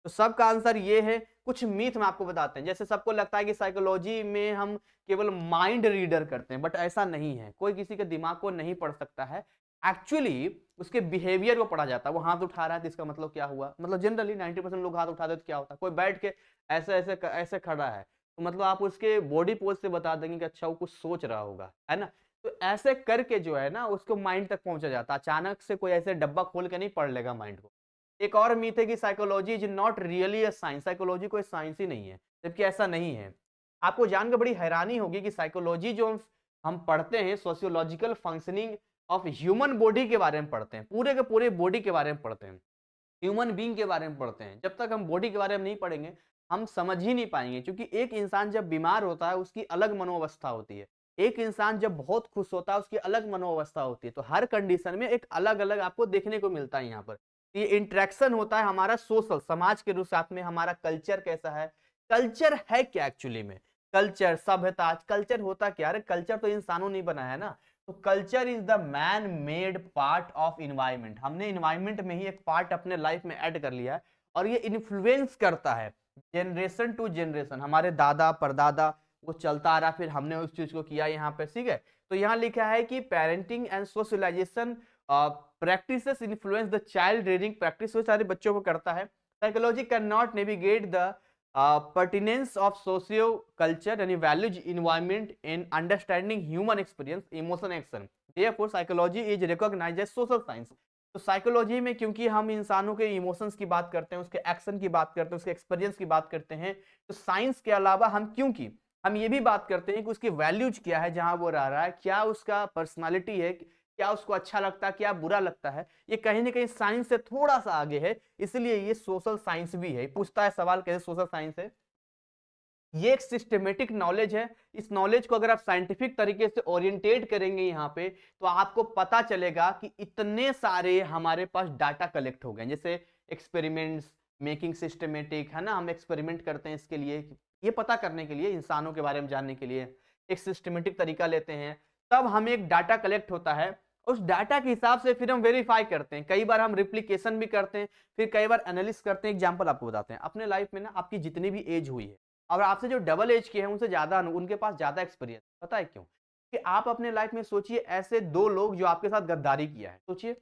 S1: तो सबका आंसर ये है। कुछ मीथ में आपको बताते हैं। जैसे सबको लगता है कि साइकोलॉजी में हम केवल माइंड रीडर करते हैं, बट ऐसा नहीं है। कोई किसी के दिमाग को नहीं पढ़ सकता है, एक्चुअली उसके बिहेवियर को पढ़ा जाता है। वो हाथ उठा रहा है तो इसका मतलब क्या हुआ, मतलब जनरली 90% लोग हाथ उठाते तो क्या होता है, कोई बैठ के ऐसे ऐसे ऐसे खड़ा है तो मतलब आप उसके बॉडी पोज से बता देंगे कि अच्छा वो कुछ सोच रहा होगा, है ना। तो ऐसे करके जो है ना उसको माइंड तक पहुंचा जाता है। अचानक से कोई ऐसे डब्बा खोल के नहीं पढ़ लेगा माइंड को। एक और मीथ है कि psychology is not really a science. Psychology कोई साइंस ही नहीं है, जबकि ऐसा नहीं है। आपको जानकर बड़ी हैरानी होगी कि साइकोलॉजी जो हम पढ़ते हैं, sociological functioning of human body के बारे में पढ़ते हैं, पूरे के पूरे बॉडी के बारे में पढ़ते हैं, ह्यूमन बीइंग के बारे में पढ़ते हैं। जब तक हम बॉडी के बारे में नहीं पढ़ेंगे हम समझ ही नहीं पाएंगे, क्योंकि एक इंसान जब बीमार होता है उसकी अलग मनोअवस्था होती है, एक इंसान जब बहुत खुश होता है उसकी अलग मनोअवस्था होती है। तो हर कंडीशन में एक अलग अलग आपको देखने को मिलता है। यहाँ पर ये इंटरेक्शन होता है हमारा सोशल, समाज के साथ में। हमारा कल्चर कैसा है, कल्चर है क्या एक्चुअली में, कल्चर सभ्यता। कल्चर होता क्या है, कल्चर तो इंसानों ने बनाया है ना। तो culture is the man made part of environment. हमने इन्वायरमेंट में ही एक पार्ट अपने लाइफ में ऐड कर लिया है और ये इन्फ्लुएंस करता है जनरेशन टू जनरेशन। हमारे दादा परदादा वो चलता आ रहा, फिर हमने उस चीज को किया यहाँ पे, ठीक है। तो यहाँ लिखा है कि parenting and socialisation practices influence the child reading practice, वो सारे बच्चों को करता है। Psychology can not navigate the pertinence of socio culture and values environment in understanding human experience emotion action, therefore psychology is recognized as social science। तो साइकोलॉजी में क्योंकि हम इंसानों के इमोशंस की बात करते हैं, उसके एक्शन की बात करते हैं, उसके एक्सपीरियंस की बात करते हैं, तो साइंस के अलावा हम क्योंकि हम ये भी बात करते हैं कि उसकी वैल्यूज क्या है, जहां वो रह रहा है, क्या उसका पर्सनालिटी है, क्या उसको अच्छा लगता है, क्या बुरा लगता है, ये कहीं ना कहीं साइंस से थोड़ा सा आगे है, इसलिए ये सोशल साइंस भी है। पूछता है सवाल कैसे सोशल साइंस है। ये एक सिस्टमेटिक नॉलेज है। इस नॉलेज को अगर आप साइंटिफिक तरीके से ओरिएंटेट करेंगे यहाँ पे तो आपको पता चलेगा कि इतने सारे हमारे पास डाटा कलेक्ट हो गए। जैसे एक्सपेरिमेंट्स मेकिंग सिस्टमेटिक, है ना, हम एक्सपेरिमेंट करते हैं इसके लिए, ये पता करने के लिए, इंसानों के बारे में जानने के लिए एक सिस्टमेटिक तरीका लेते हैं, तब हमें एक डाटा कलेक्ट होता है। उस डाटा के हिसाब से फिर हम वेरीफाई करते हैं, कई बार हम रिप्लिकेशन भी करते हैं, फिर कई बार एनालिसिस करते हैं। एग्जांपल आपको बताते हैं, अपने लाइफ में ना आपकी जितनी भी एज हुई है और आपसे जो डबल एज के हैं उनसे ज्यादा, उनके पास ज्यादा एक्सपीरियंस। पता है क्यों? कि आप अपने लाइफ में सोचिए ऐसे दो लोग जो आपके साथ गद्दारी किया है, सोचिए,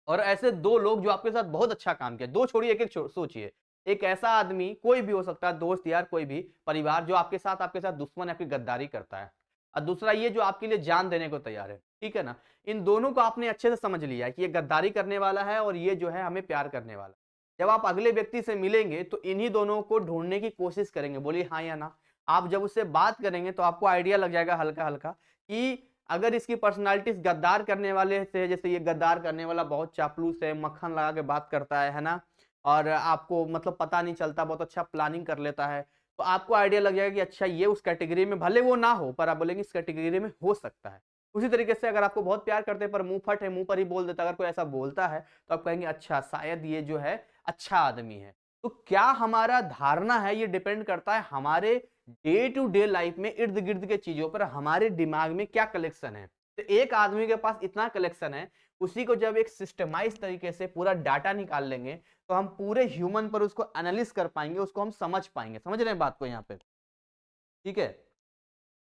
S1: और ऐसे दो लोग जो आपके साथ बहुत अच्छा काम किया। दो छोड़िए, एक एक सोचिए। एक ऐसा आदमी कोई भी हो सकता है, दोस्त यार कोई भी परिवार, जो आपके साथ दुश्मन, आपकी गद्दारी करता है, और दूसरा ये जो आपके लिए जान देने को तैयार है, ठीक है ना। इन दोनों को आपने अच्छे से समझ लिया है कि ये गद्दारी करने वाला है और ये जो है हमें प्यार करने वाला है। जब आप अगले व्यक्ति से मिलेंगे तो इन्हीं दोनों को ढूंढने की कोशिश करेंगे, बोलिए हाँ या ना। आप जब उससे बात करेंगे तो आपको आइडिया लग जाएगा हल्का हल्का कि अगर इसकी पर्सनालिटी गद्दार करने वाले से, जैसे ये गद्दार करने वाला बहुत चापलूस है, मक्खन लगा के बात करता है ना, और आपको मतलब पता नहीं चलता, बहुत अच्छा प्लानिंग कर लेता है, तो आपको आइडिया लग जाएगा कि अच्छा ये उस कैटेगरी में, भले वो ना हो पर आप बोलेंगे इस कैटेगरी में हो सकता है। उसी तरीके से अगर आपको बहुत प्यार करते हैं पर मुंह फट है, मुंह पर ही बोल देता, अगर कोई ऐसा बोलता है तो आप कहेंगे अच्छा शायद ये जो है अच्छा आदमी है। तो क्या हमारा धारणा है ये डिपेंड करता है हमारे डे टू डे लाइफ में इर्द गिर्द के चीजों पर, हमारे दिमाग में क्या कलेक्शन है। तो एक आदमी के पास इतना कलेक्शन है, उसी को जब एक सिस्टमाइज तरीके से पूरा डाटा निकाल लेंगे तो हम पूरे ह्यूमन पर उसको एनालिस कर पाएंगे, उसको हम समझ पाएंगे। समझ रहे हैं बात को यहाँ पे, ठीक है।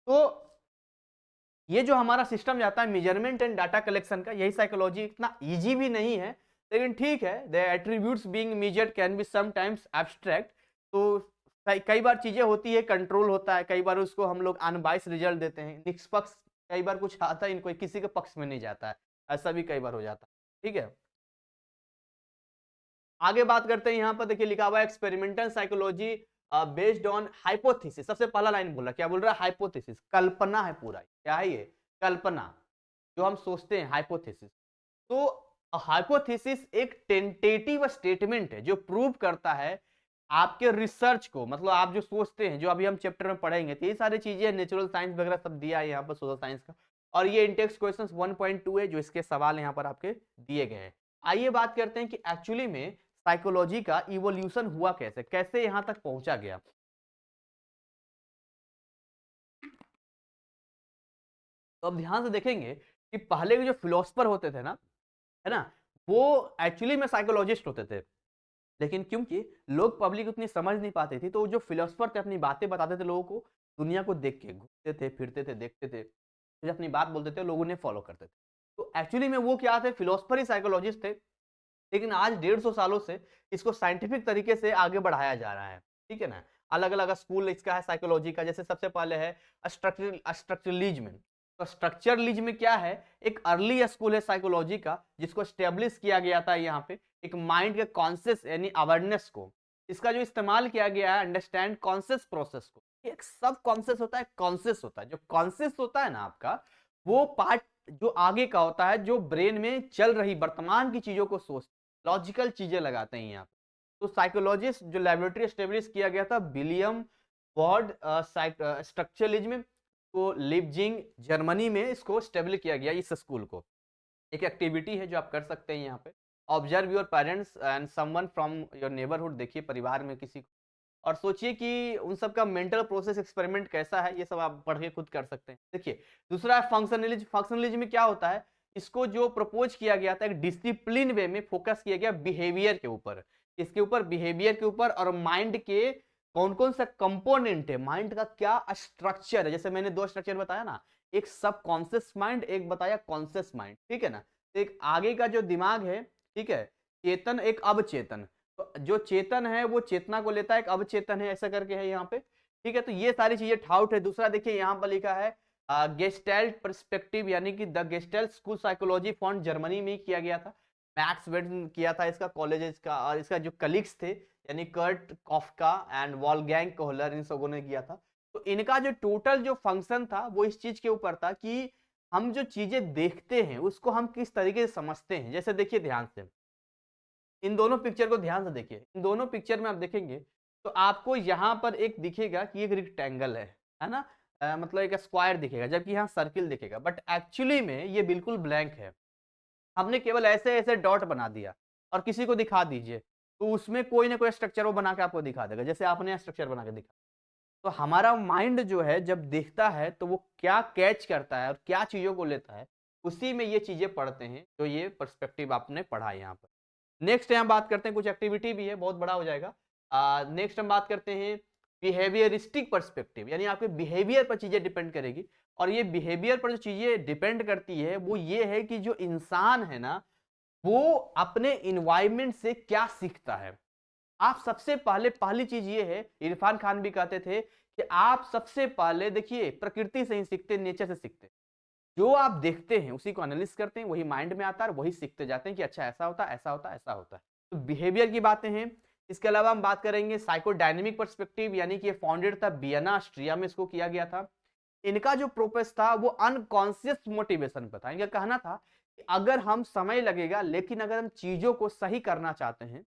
S1: तो ये जो हमारा सिस्टम जाता है मेजरमेंट एंड डाटा कलेक्शन का, यही साइकोलॉजी। इतना इजी भी नहीं है लेकिन ठीक है। The attributes being measured can be sometimes abstract. तो कई बार चीजें होती है, कंट्रोल होता है, कई बार उसको हम लोग अनबाइस रिजल्ट देते हैं, निष्पक्ष। कई बार कुछ आता है इनको किसी के पक्ष में नहीं जाता है, ऐसा भी कई बार हो जाता है, ठीक है। आगे बात करते हैं, यहाँ पर देखिए लिखा हुआ है experimental psychology based on hypothesis. सबसे पहला लाइन बोला, क्या बोल रहा है? हाइपोथेसिस, कल्पना है पूरा। क्या है ये? कल्पना, जो हम सोचते हैं, हाइपोथेसिस। तो हाइपोथेसिस एक टेंटेटिव स्टेटमेंट है जो प्रूव करता है आपके रिसर्च को, मतलब आप जो सोचते हैं, जो अभी हम चैप्टर में पढ़ेंगे। तो ये सारी चीजें नेचुरल साइंस वगैरह सब दिया है यहाँ पर, सोशल साइंस का। और ये इंटेक्स क्वेश्चंस 1.2 है, जो इसके सवाल यहाँ पर आपके दिए गए हैं। आइए बात करते हैं कि एक्चुअली में साइकोलॉजी का इवोल्यूशन हुआ कैसे, कैसे यहाँ तक पहुंचा गया। तो अब ध्यान से देखेंगे कि पहले के जो फिलोसफर होते थे ना, है ना, वो एक्चुअली में साइकोलॉजिस्ट होते थे। लेकिन क्योंकि लोग पब्लिक उतनी समझ नहीं पाती थी, तो जो फिलोसफर थे अपनी बातें बताते थे लोगों को, दुनिया को देख के घूमते थे, फिरते थे, देखते थे, फिर अपनी बात बोलते थे, लोग उन्हें फॉलो करते थे। तो एक्चुअली में वो क्या थे? फिलोसफर ही साइकोलॉजिस्ट थे। लेकिन आज 150 सालों से इसको साइंटिफिक तरीके से आगे बढ़ाया जा रहा है। ठीक है ना? अलग अलग स्कूल इसका है साइकोलॉजी का। जैसे सबसे पहले है स्ट्रक्चरलिज्म। तो स्ट्रक्चरलिज्म में क्या है? एक अर्ली स्कूल है साइकोलॉजी का, जिसको स्टेब्लिश किया गया था यहाँ पे एक माइंड के कॉन्शियस यानी अवेयरनेस को। इसका जो इस्तेमाल किया गया है अंडरस्टैंड कॉन्शियस प्रोसेस को। एक सब कॉन्शियस होता है, कॉन्शियस होता है। जो कॉन्शियस होता है ना आपका, वो पार्ट जो आगे का होता है, जो ब्रेन में चल रही वर्तमान की चीजों को सोच, लॉजिकल चीजें लगाते हैं यहाँ पे। तो साइकोलॉजिस्ट जो लेबोरेटरी एस्टेब्लिश किया गया था, विलियम वॉर्ड स्ट्रक्चरलिज्म को लिपजिंग जर्मनी में इसको स्टेब्लिश किया गया इस स्कूल को। एक एक्टिविटी है जो आप कर सकते हैं यहाँ पे, observe your parents and someone from your neighbourhood. देखिए परिवार में किसी को, और सोचिए कि उन सब का मेंटल प्रोसेस एक्सपेरिमेंट कैसा है। ये सब आप पढ़ के खुद कर सकते हैं। देखिए दूसरा है फंक्शनलिज्म। फंक्शनलिज्म में क्या होता है? इसको जो प्रपोज किया गया था, एक डिसिप्लिन वे में फोकस किया गया बिहेवियर के ऊपर, इसके ऊपर बिहेवियर के ऊपर, और माइंड के कौन कौन सा कंपोनेंट है, माइंड का क्या स्ट्रक्चर है। जैसे मैंने दो स्ट्रक्चर बताया ना, एक सब कॉन्शियस माइंड, एक बताया कॉन्शियस माइंड। ठीक है ना? तो एक आगे का जो दिमाग है, ठीक है, चेतन, एक अवचेतन। तो जो चेतन है वो चेतना को लेता है, एक अवचेतन है, ऐसा करके है यहाँ पे। ठीक है, तो ये सारी चीजें ठाउट है। दूसरा देखिए यहाँ पर लिखा है गेस्टेल्ट पर्सपेक्टिव, यानी कि the gestalt school psychology found Germany में ही किया गया था। मैक्स वेड किया था इसका, कॉलेजेस का, और इसका जो कलीग्स थे यानी कर्ट कॉफका एंड वॉल्फगैंग कोहलर, इन सबों ने किया था। तो इनका जो टोटल जो फंक्शन था वो इस चीज के ऊपर था कि हम जो चीजें देखते हैं उसको हम किस तरीके से समझते हैं। जैसे देखिए ध्यान से, इन दोनों पिक्चर को ध्यान से देखिए। इन दोनों पिक्चर में आप देखेंगे तो आपको यहाँ पर एक दिखेगा कि एक रेक्टेंगल है ना, मतलब एक स्क्वायर दिखेगा, जबकि यहाँ सर्किल दिखेगा। बट एक्चुअली में ये बिल्कुल ब्लैंक है। हमने केवल ऐसे ऐसे डॉट बना दिया, और किसी को दिखा दीजिए तो उसमें कोई ना कोई स्ट्रक्चर वो बना के आपको दिखा देगा, जैसे आपने स्ट्रक्चर बना के दिखा। तो हमारा माइंड जो है जब देखता है तो वो क्या कैच करता है और क्या चीजों को लेता है, उसी में ये चीजें पढ़ते हैं। जो ये पर्सपेक्टिव आपने पढ़ा है यहाँ पर। नेक्स्ट हम बात करते हैं, कुछ एक्टिविटी भी है, बहुत बड़ा हो जाएगा। नेक्स्ट हम बात करते हैं बिहेवियरिस्टिक पर्सपेक्टिव, यानी आपके बिहेवियर पर चीजें डिपेंड करेगी। और ये बिहेवियर पर जो चीजें डिपेंड करती है वो ये है कि जो इंसान है ना, वो अपने इन्वायरमेंट से क्या सीखता है। आप सबसे पहले, पहली चीज ये है, इरफान खान भी कहते थे कि आप सबसे पहले देखिए प्रकृति से ही सीखते, नेचर से सीखते। जो आप देखते हैं उसी को एनालिसिस करते हैं, वही माइंड में आता है और वही सीखते जाते हैं कि अच्छा ऐसा होता है, ऐसा होता है, ऐसा होता है। तो बिहेवियर की बातें हैं। इसके अलावा हम बात करेंगे साइकोडायनेमिक पर्सपेक्टिव, यानी कि ये फाउंडेड था वियना ऑस्ट्रिया में, इसको किया गया था। इनका जो प्रोपेस था वो अनकॉन्शियस मोटिवेशन पर था। इनका कहना था कि अगर हम समय लगेगा, लेकिन अगर हम चीजों को सही करना चाहते हैं,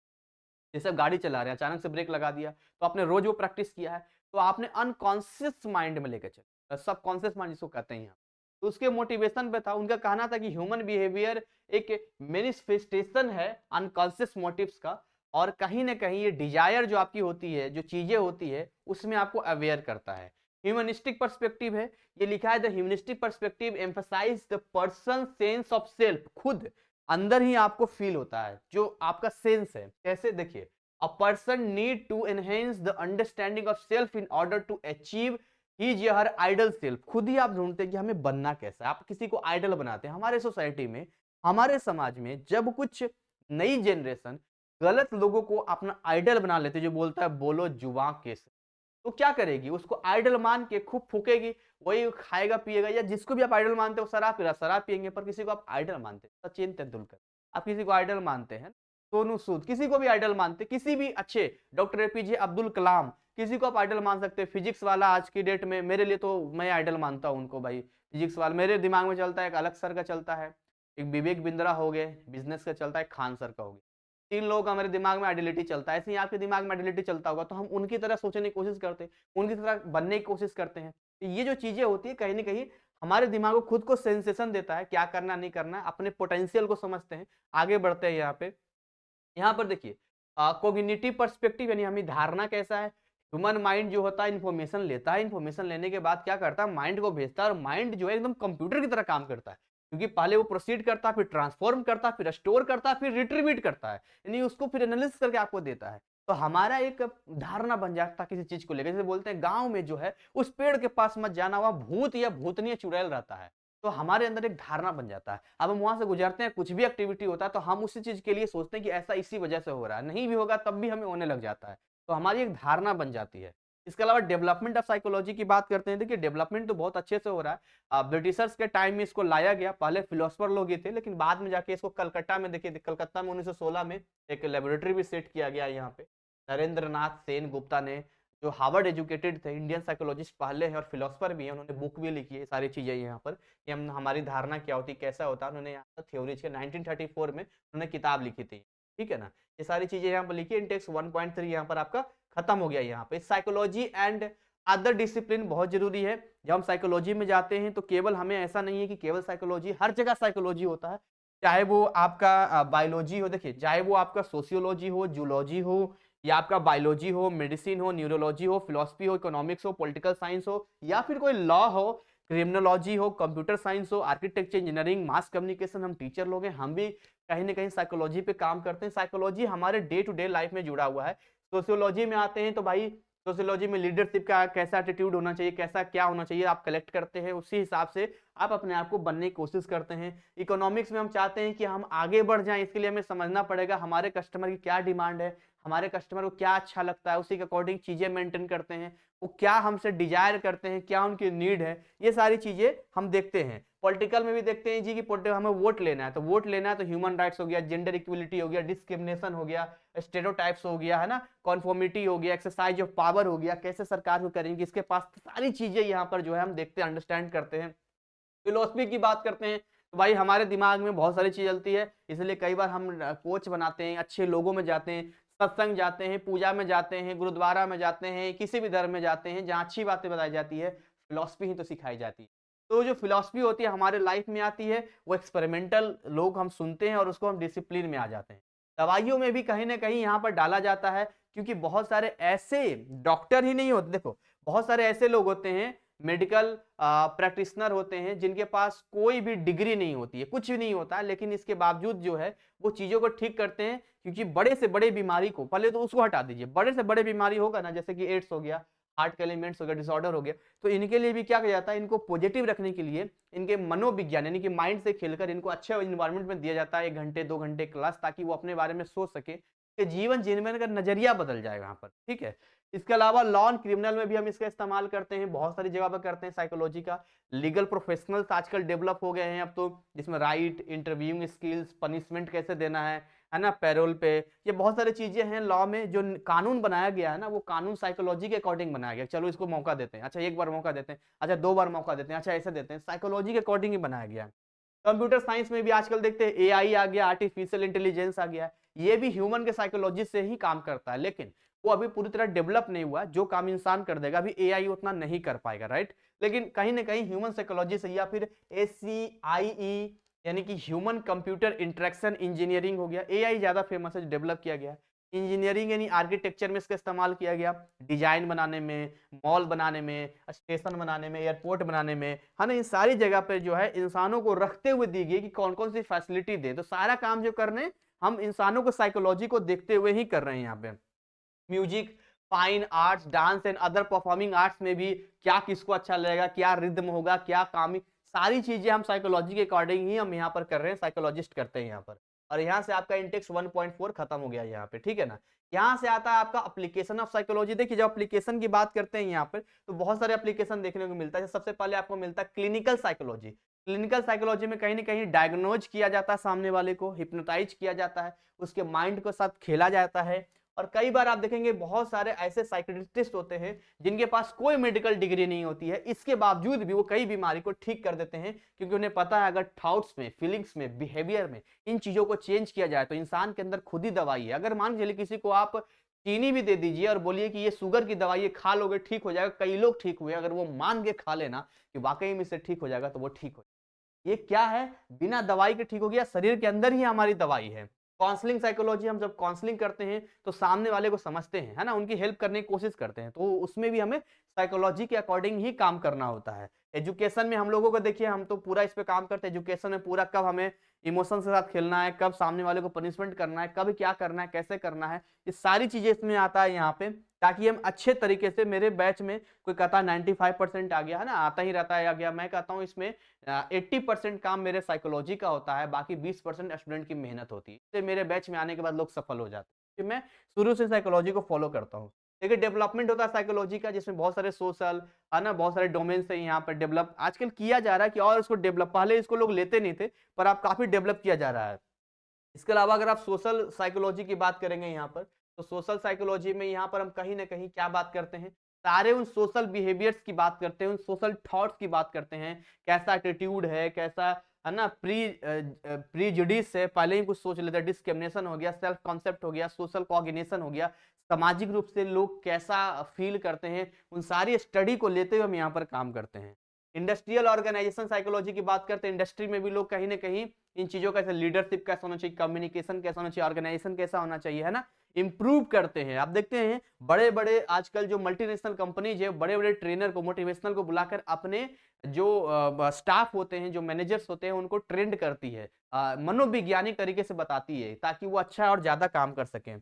S1: जैसे आप गाड़ी चला रहे हैं, अचानक से ब्रेक लगा दिया, तो आपने रोज वो प्रैक्टिस किया है, तो आपने अनकॉन्शियस माइंड में लेकर चले, सब कॉन्शियस माइंड जिसको कहते हैं यहाँ। तो उसके मोटिवेशन पे था, उनका कहना था कि ह्यूमन बिहेवियर एक मैनिफेस्टेशन है अनकॉन्शियस मोटिव्स का, और कहीं ना कहीं ये डिजायर जो आपकी होती है, जो चीजें होती है, उसमें आपको अवेयर करता है। ह्यूमनिस्टिक पर्सपेक्टिव है, ये लिखा है the humanistic perspective emphasise the person sense of self. खुद अंदर ही आपको फील होता है, जो आपका सेंस है। कैसे? देखिए, a person need to enhance the understanding of self in order to achieve his या हर आइडल सेल्फ। खुद ही आप ढूंढते हैं कि हमें बनना कैसा है। आप किसी को आइडल बनाते हैं। हमारे सोसाइटी में, हमारे समाज में जब कुछ नई जनरेशन गलत लोगों को अपना आइडल बना लेते, जो बोलता है बोलो जुबान कैसे, तो क्या करेगी? उसको आइडल मान के खूब फूकेगी, वही खाएगा पिएगा। या जिसको भी आप आइडल मानते हो, शराब पी रहा, शराब पियेंगे। पर किसी को आप आइडल मानते हैं, सचिन तेंदुलकर, आप किसी को आइडल मानते हैं, सोनू सूद, किसी को भी आइडल मानते, किसी भी अच्छे, डॉक्टर एपीजे अब्दुल कलाम, किसी को आप आइडल मान सकते हैं। फिजिक्स वाला आज की डेट में मेरे लिए तो मैं आइडल मानता हूँ उनको भाई। फिजिक्स वाला मेरे दिमाग में चलता है, एक अलग सर का चलता है, एक विवेक बिंद्रा हो गए बिजनेस का चलता है, खान सर का हो गया। 3 लोगों का हमारे दिमाग में आइडेंटिटी चलता है। ऐसे ही आपके दिमाग में आइडेंटिटी चलता होगा, तो हम उनकी तरह सोचने की कोशिश करते हैं, उनकी तरह बनने की कोशिश करते हैं। तो ये जो चीजें होती है कहीं न कहीं हमारे दिमाग को खुद को सेंसेशन देता है, क्या करना नहीं करना, अपने पोटेंशियल को समझते हैं, आगे बढ़ते हैं यहाँ पे। यहाँ पर देखिए कॉग्निटिव पर्सपेक्टिव यानी हमें धारणा कैसा है। ह्यूमन माइंड जो होता है इन्फॉर्मेशन लेता है, इन्फॉर्मेशन लेने के बाद क्या करता है, माइंड को भेजता है, और माइंड जो है एकदम कंप्यूटर की तरह काम करता है। क्योंकि पहले वो प्रोसीड करता है, फिर ट्रांसफॉर्म करता है, फिर स्टोर करता है, फिर रिट्रीब्यूट करता है, यानी उसको फिर एनालिसिस करके आपको देता है। तो हमारा एक धारणा बन जाता है किसी चीज को लेकर। जैसे बोलते हैं गांव में जो है उस पेड़ के पास मत जाना, वहां भूत या भूतनी चुड़ैल रहता है। तो हमारे अंदर एक धारणा बन जाता है। अब हम वहां से गुजरते हैं, कुछ भी एक्टिविटी होता है तो हम उसी चीज के लिए सोचते हैं कि ऐसा इसी वजह से हो रहा है, नहीं भी होगा तब भी हमें होने लग जाता है। तो हमारी एक धारणा बन जाती है। इसके अलावा डेवलपमेंट ऑफ साइकोलॉजी की बात करते हैं। देखिए डेवलपमेंट तो बहुत अच्छे से हो रहा है। ब्रिटिशर्स के टाइम में इसको लाया गया, पहले फिलोसफर लोग ही थे, लेकिन बाद में जाके इसको कलकत्ता में, देखिए कलकत्ता में 1916 में एक लेबोरेटरी भी सेट किया गया यहाँ पे। नरेंद्र नाथ सेन गुप्ता ने, जो हार्वर्ड एजुकेटेड थे, इंडियन साइकोलॉजिस्ट पहले हैं और फिलोसफर भी हैं, उन्होंने बुक भी लिखी है, सारी चीजें यहाँ पर कि हम हमारी धारणा क्या होती है, कैसा होता है। उन्होंने यहाँ पर थ्योरीज के 1934 में उन्होंने किताब लिखी थी, ठीक है ना। ये सारी चीजें यहाँ पर लिखी। इंडेक्स 1.3 यहाँ पर आपका खत्म हो गया। यहाँ पे साइकोलॉजी एंड अदर डिसिप्लिन बहुत जरूरी है। जब हम साइकोलॉजी में जाते हैं तो केवल हमें ऐसा नहीं है कि केवल साइकोलॉजी, हर जगह साइकोलॉजी होता है। चाहे वो आपका बायोलॉजी हो, देखिए चाहे वो आपका सोशियोलॉजी हो, जूलॉजी हो, या आपका बायोलॉजी हो, मेडिसिन हो, न्यूरोलॉजी हो, फिलोसफी हो, इकोनॉमिक्स हो, पॉलिटिकल साइंस हो, या फिर कोई लॉ हो, क्रिमिनोलॉजी हो, कंप्यूटर साइंस हो, आर्किटेक्चर, इंजीनियरिंग, मास कम्युनिकेशन, हम टीचर लोग हैं, हम भी कहीं ना कहीं साइकोलॉजी पे काम करते हैं। साइकोलॉजी हमारे डे टू डे लाइफ में जुड़ा हुआ है। सोशियोलॉजी में आते हैं तो भाई सोशियोलॉजी में लीडरशिप का कैसा एटीट्यूड होना चाहिए, कैसा क्या होना चाहिए, आप कलेक्ट करते हैं, उसी हिसाब से आप अपने आप को बनने की कोशिश करते हैं। इकोनॉमिक्स में हम चाहते हैं कि हम आगे बढ़ जाएं, इसके लिए हमें समझना पड़ेगा हमारे कस्टमर की क्या डिमांड है, हमारे कस्टमर को क्या अच्छा लगता है, उसी के अकॉर्डिंग चीजें मेंटेन करते हैं, वो क्या हमसे डिजायर करते हैं, क्या उनकी नीड है, ये सारी चीजें हम देखते हैं। पॉलिटिकल में भी देखते हैं जी कि हमें वोट लेना है, तो वोट लेना है तो ह्यूमन राइट्स हो गया, जेंडर इक्वलिटी हो गया, डिस्क्रिमिनेशन हो गया, स्टेरियोटाइप्स हो गया, है ना, कॉन्फॉर्मिटी हो गया, एक्सरसाइज ऑफ पावर हो गया, कैसे सरकार को करेंगे इसके पास, सारी चीजें यहाँ पर जो है हम देखते हैं, अंडरस्टैंड करते हैं। फिलोसफी की बात करते हैं तो भाई हमारे दिमाग में बहुत सारी चीज चलती है, इसलिए कई बार हम कोच बनाते हैं, अच्छे लोगों में जाते हैं, सत्संग जाते हैं, पूजा में जाते हैं, गुरुद्वारा में जाते हैं, किसी भी धर्म में जाते हैं जहाँ अच्छी बातें बताई जाती है, फिलोसफी ही तो सिखाई जाती है। तो जो फिलोसफी होती है हमारे लाइफ में आती है, वो एक्सपेरिमेंटल लोग हम सुनते हैं और उसको हम डिसिप्लिन में आ जाते हैं। दवाइयों में भी कहीं ना कहीं यहाँ पर डाला जाता है, क्योंकि बहुत सारे ऐसे डॉक्टर ही नहीं होते, देखो बहुत सारे ऐसे लोग होते हैं, मेडिकल प्रैक्टिशनर होते हैं जिनके पास कोई भी डिग्री नहीं होती है, कुछ भी नहीं होता है, लेकिन इसके बावजूद जो है वो चीजों को ठीक करते हैं। क्योंकि बड़े से बड़े बीमारी को, पहले तो उसको हटा दीजिए, बड़े से बड़े बीमारी होगा ना, जैसे कि एड्स हो गया, हार्ट के एलिमेंट्स हो गया, डिसऑर्डर हो गया, तो इनके लिए भी क्या किया जाता है, इनको पॉजिटिव रखने के लिए इनके मनोविज्ञान यानी कि माइंड से खेलकर इनको अच्छे इन्वायरमेंट में दिया जाता है, 1 घंटे 2 घंटे क्लास, ताकि वो अपने बारे में सोच सके, कि जीवन जीने का नजरिया बदल जाए वहां पर, ठीक है। इसके अलावा लॉ एंड क्रिमिनल में भी हम इसका इस्तेमाल करते हैं, बहुत सारी जगह पर करते हैं साइकोलॉजी का। लीगल प्रोफेशनल्स आजकल डेवलप हो गए हैं अब तो, जिसमें राइट, इंटरव्यूइंग स्किल्स, पनिशमेंट कैसे देना है ना, पैरोल पे, ये बहुत सारी चीजें हैं लॉ में। जो कानून बनाया गया है ना, वो कानून साइकोलॉजी के अकॉर्डिंग बनाया गया। चलो इसको मौका देते हैं, अच्छा 1 बार मौका देते हैं, अच्छा 2 बार मौका देते हैं, अच्छा ऐसे देते हैं, साइकोलॉजी के अकॉर्डिंग ही बनाया गया है। कंप्यूटर साइंस में भी आजकल देखते हैं एआई आ गया, आर्टिफिशियल इंटेलिजेंस आ गया, ये भी ह्यूमन के साइकोलॉजी से ही काम करता है, लेकिन वो अभी पूरी तरह डेवलप नहीं हुआ। जो काम इंसान कर देगा अभी एआई उतना नहीं कर पाएगा, राइट। लेकिन कहीं ना कहीं ह्यूमन साइकोलॉजी से, या फिर ACIE यानी कि ह्यूमन कंप्यूटर इंटरेक्शन इंजीनियरिंग हो गया, एआई ज्यादा फेमस है, डेवलप किया गया। इंजीनियरिंग यानी आर्किटेक्चर में इसका इस्तेमाल किया गया, डिजाइन बनाने में, मॉल बनाने में, स्टेशन बनाने में, एयरपोर्ट बनाने में, है ना, इन सारी जगह पे जो है इंसानों को रखते हुए दी गई कि कौन कौन सी फैसिलिटी दे। तो सारा काम जो करने हम इंसानों को साइकोलॉजी को देखते हुए ही कर रहे हैं यहाँ पे। Music, fine arts, dance and other performing arts में भी क्या किसको अच्छा लगेगा, क्या रिदम होगा, क्या कामिक, सारी चीजें हम साइकोलॉजी के अकॉर्डिंग ही हम यहाँ पर कर रहे हैं, साइकोलॉजिस्ट करते हैं यहाँ पर। और यहाँ से आपका इंटेक्स 1.4 खत्म हो गया यहाँ पे, ठीक है ना। यहाँ से आता है आपका एप्लीकेशन ऑफ साइकोलॉजी। देखिए जब एप्लीकेशन की बात करते हैं यहाँ पर, तो बहुत सारे एप्लीकेशन देखने को मिलता है। सबसे पहले आपको मिलता है क्लिनिकल साइकोलॉजी। क्लिनिकल साइकोलॉजी में कहीं ना कहीं डायग्नोज किया जाता है सामने वाले को, हिप्नोटाइज किया जाता है, उसके माइंड के साथ खेला जाता है, और कई बार आप देखेंगे बहुत सारे ऐसे साइकियाट्रिस्ट होते हैं जिनके पास कोई मेडिकल डिग्री नहीं होती है, इसके बावजूद भी वो कई बीमारी को ठीक कर देते हैं, क्योंकि उन्हें पता है अगर थॉट्स में, फीलिंग्स में, बिहेवियर में इन चीजों को चेंज किया जाए तो इंसान के अंदर खुद ही दवाई है। अगर मान के चलिए किसी को आप चीनी भी दे दीजिए और बोलिए कि ये शुगर की दवाई है, खा लोगे ठीक हो जाएगा, कई लोग ठीक हुए, अगर वो मान के खा लेना कि वाकई में इससे ठीक हो जाएगा तो वो ठीक हो जाएगा। ये क्या है, बिना दवाई के ठीक हो गया, शरीर के अंदर ही हमारी दवाई है। काउंसलिंग साइकोलॉजी, हम जब काउंसलिंग करते हैं तो सामने वाले को समझते हैं, है ना, उनकी हेल्प करने की कोशिश करते हैं, तो उसमें भी हमें साइकोलॉजी के अकॉर्डिंग ही काम करना होता है। एजुकेशन में हम लोगों को देखिए, हम तो पूरा इस पे काम करते हैं एजुकेशन में, पूरा कब हमें इमोशन के साथ खेलना है, कब सामने वाले को पनिशमेंट करना है, कब क्या करना है, कैसे करना है, ये सारी चीजें इसमें आता है यहाँ पे, ताकि हम अच्छे तरीके से, मेरे बैच में कोई कहता है 95% आ गया, है ना, आता ही रहता है, आ गया, मैं कहता हूँ इसमें 80% काम मेरे साइकोलॉजी का होता है, बाकी 20% स्टूडेंट की मेहनत होती है। इससे मेरे बैच में आने के बाद लोग सफल हो जाते हैं, क्योंकि मैं शुरू से साइकोलॉजी को फॉलो करता हूँ। देखिए डेवलपमेंट होता है साइकोलॉजी का, जिसमें बहुत सारे सोशल, है ना, बहुत सारे डोमेन से यहाँ पर डेवलप आजकल किया जा रहा है कि और इसको डेवलप, पहले इसको लोग लेते नहीं थे पर अब काफी डेवलप किया जा रहा है। इसके अलावा अगर आप सोशल साइकोलॉजी की बात करेंगे यहाँ पर, तो सोशल साइकोलॉजी में यहाँ पर हम कहीं ना कहीं क्या बात करते हैं, सारे उन सोशल बिहेवियर्स की बात करते हैं, उन सोशल थॉट्स की बात करते हैं, कैसा एटीट्यूड है, कैसा, है ना, प्रीजुडिस है, पहले ही कुछ सोच लेते हैं, डिस्क्रिमिनेशन हो गया, सेल्फ कॉन्सेप्ट हो गया, सोशल कॉग्निशन हो गया, सामाजिक रूप से लोग कैसा फील करते हैं, उन सारी स्टडी को लेते हुए हम यहाँ पर काम करते हैं। इंडस्ट्रियल ऑर्गेनाइजेशन साइकोलॉजी की बात करते हैं, इंडस्ट्री में भी लोग कहीं ना कहीं इन चीजों का, लीडरशिप कैसा होना चाहिए, कम्युनिकेशन कैसा होना चाहिए, ऑर्गेनाइजेशन कैसा होना चाहिए, है ना, इंप्रूव करते हैं। आप देखते हैं बड़े बड़े आजकल जो मल्टीनेशनल कंपनीज है, बड़े बड़े ट्रेनर को, मोटिवेशनल को बुलाकर अपने जो स्टाफ होते हैं, जो मैनेजर्स होते हैं, उनको ट्रेंड करती है, मनोवैज्ञानिक तरीके से बताती है, ताकि वो अच्छा और ज्यादा काम कर सकें।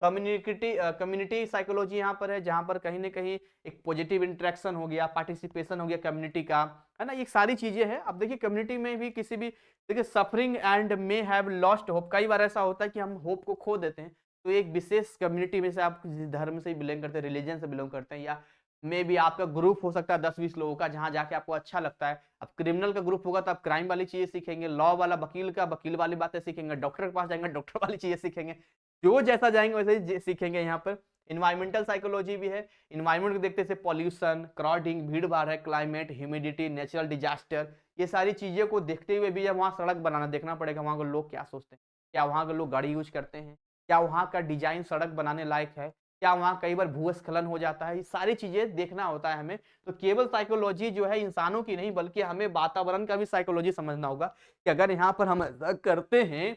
S1: कम्युनिटी साइकोलॉजी यहाँ पर है, जहाँ पर कहीं ना कहीं एक पॉजिटिव इंटरेक्शन हो गया, पार्टिसिपेशन हो गया कम्युनिटी का, है ना, ये सारी चीजें हैं। अब देखिए कम्युनिटी में भी किसी भी, देखिए suffering and may have lost hope, कई बार ऐसा होता है कि हम होप को खो देते हैं, तो एक विशेष कम्युनिटी में से, आप किसी धर्म से बिलोंग करते हैं, रिलीजन से बिलोंग करते हैं, या मे भी आपका ग्रुप हो सकता है 10-20 लोगों का, जहां जाके आपको अच्छा लगता है। अब क्रिमिनल का ग्रुप होगा तो आप क्राइम वाली चीजें सीखेंगे, लॉ वाला वकील का वकील वाली बातें सीखेंगे, डॉक्टर के पास जाएंगे डॉक्टर वाली चीजें सीखेंगे, जो जैसा जाएंगे वैसे ही सीखेंगे। यहाँ पर इन्वायरमेंटल साइकोलॉजी भी है, इन्वायरमेंट को देखते से पॉल्यूशन, क्राउडिंग, भीड़ भाड़ है, क्लाइमेट, ह्यूमिडिटी, नेचुरल डिजास्टर, ये सारी चीजें को देखते हुए भी जब वहाँ सड़क बनाना, देखना पड़ेगा वहाँ के लोग क्या सोचते हैं, क्या वहाँ के लोग गाड़ी यूज करते हैं, क्या वहाँ का डिजाइन सड़क बनाने लायक है, क्या वहाँ कई बार भूस्खलन हो जाता है, ये सारी चीजें देखना होता है हमें। तो केवल साइकोलॉजी जो है इंसानों की नहीं, बल्कि हमें वातावरण का भी साइकोलॉजी समझना होगा, कि अगर यहाँ पर हम ऐसा करते हैं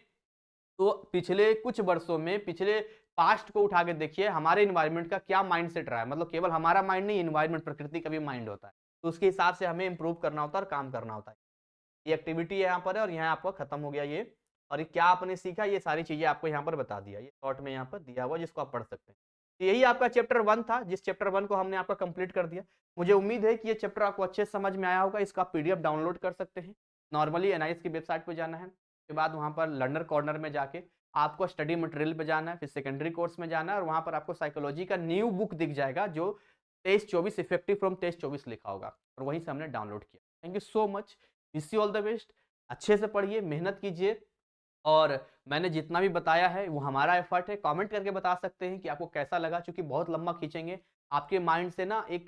S1: तो पिछले कुछ वर्षों में, पिछले पास्ट को उठा के देखिए, हमारे इन्वायरमेंट का क्या माइंडसेट रहा है, मतलब केवल हमारा माइंड नहीं, इन्वायरमेंट, प्रकृति का भी माइंड होता है, तो उसके हिसाब से हमें इंप्रूव करना होता है और काम करना होता है। ये एक्टिविटी यहाँ पर है और यहाँ आपका खत्म हो गया ये, और ये क्या आपने सीखा, ये सारी चीजें आपको यहाँ पर बता दिया, ये शॉर्ट में यहाँ पर दिया हुआ, जिसको आप पढ़ सकते हैं। तो यही आपका चैप्टर 1 था, जिस चैप्टर 1 को हमने आपका कंप्लीट कर दिया। मुझे उम्मीद है कि ये चैप्टर आपको अच्छे से समझ में आया होगा। इसका पीडीएफ डाउनलोड कर सकते हैं, नॉर्मली एनआईएस की वेबसाइट पर जाना है, उसके बाद वहाँ पर लर्नर कॉर्नर में जाके आपको स्टडी मटेरियल पे जाना है, फिर सेकेंडरी कोर्स में जाना है, और वहाँ पर आपको साइकोलॉजी का न्यू बुक दिख जाएगा, जो 23-24 इफेक्टिव फ्रॉम 23-24 लिखा होगा, और वहीं से हमने डाउनलोड किया। Thank you so much, wish you all the best. अच्छे से पढ़िए, मेहनत कीजिए, और मैंने जितना भी बताया है वो हमारा एफर्ट है। कमेंट करके बता सकते हैं कि आपको कैसा लगा, क्योंकि बहुत लंबा खींचेंगे आपके माइंड से ना, एक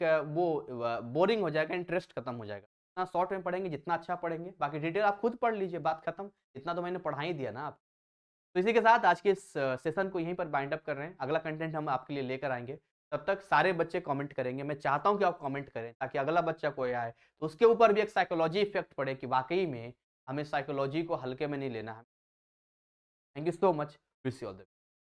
S1: बोरिंग हो जाएगा, इंटरेस्ट खत्म हो जाएगा। जितना शॉर्ट में पढ़ेंगे, जितना अच्छा पढ़ेंगे, बाकी डिटेल आप खुद पढ़ लीजिए, बात खत्म। इतना तो मैंने पढ़ा ही दिया ना आप। तो इसी के साथ आज के इस सेशन को यहीं पर बाइंड अप कर रहे हैं। अगला कंटेंट हम आपके लिए लेकर आएंगे। तब तक सारे बच्चे कमेंट करेंगे। मैं चाहता हूं कि आप कमेंट करें, ताकि अगला बच्चा कोई आए तो उसके ऊपर भी एक साइकोलॉजी इफेक्ट पड़े, कि वाकई में हमें साइकोलॉजी को हल्के में नहीं लेना है। Thank you so much, wish you all the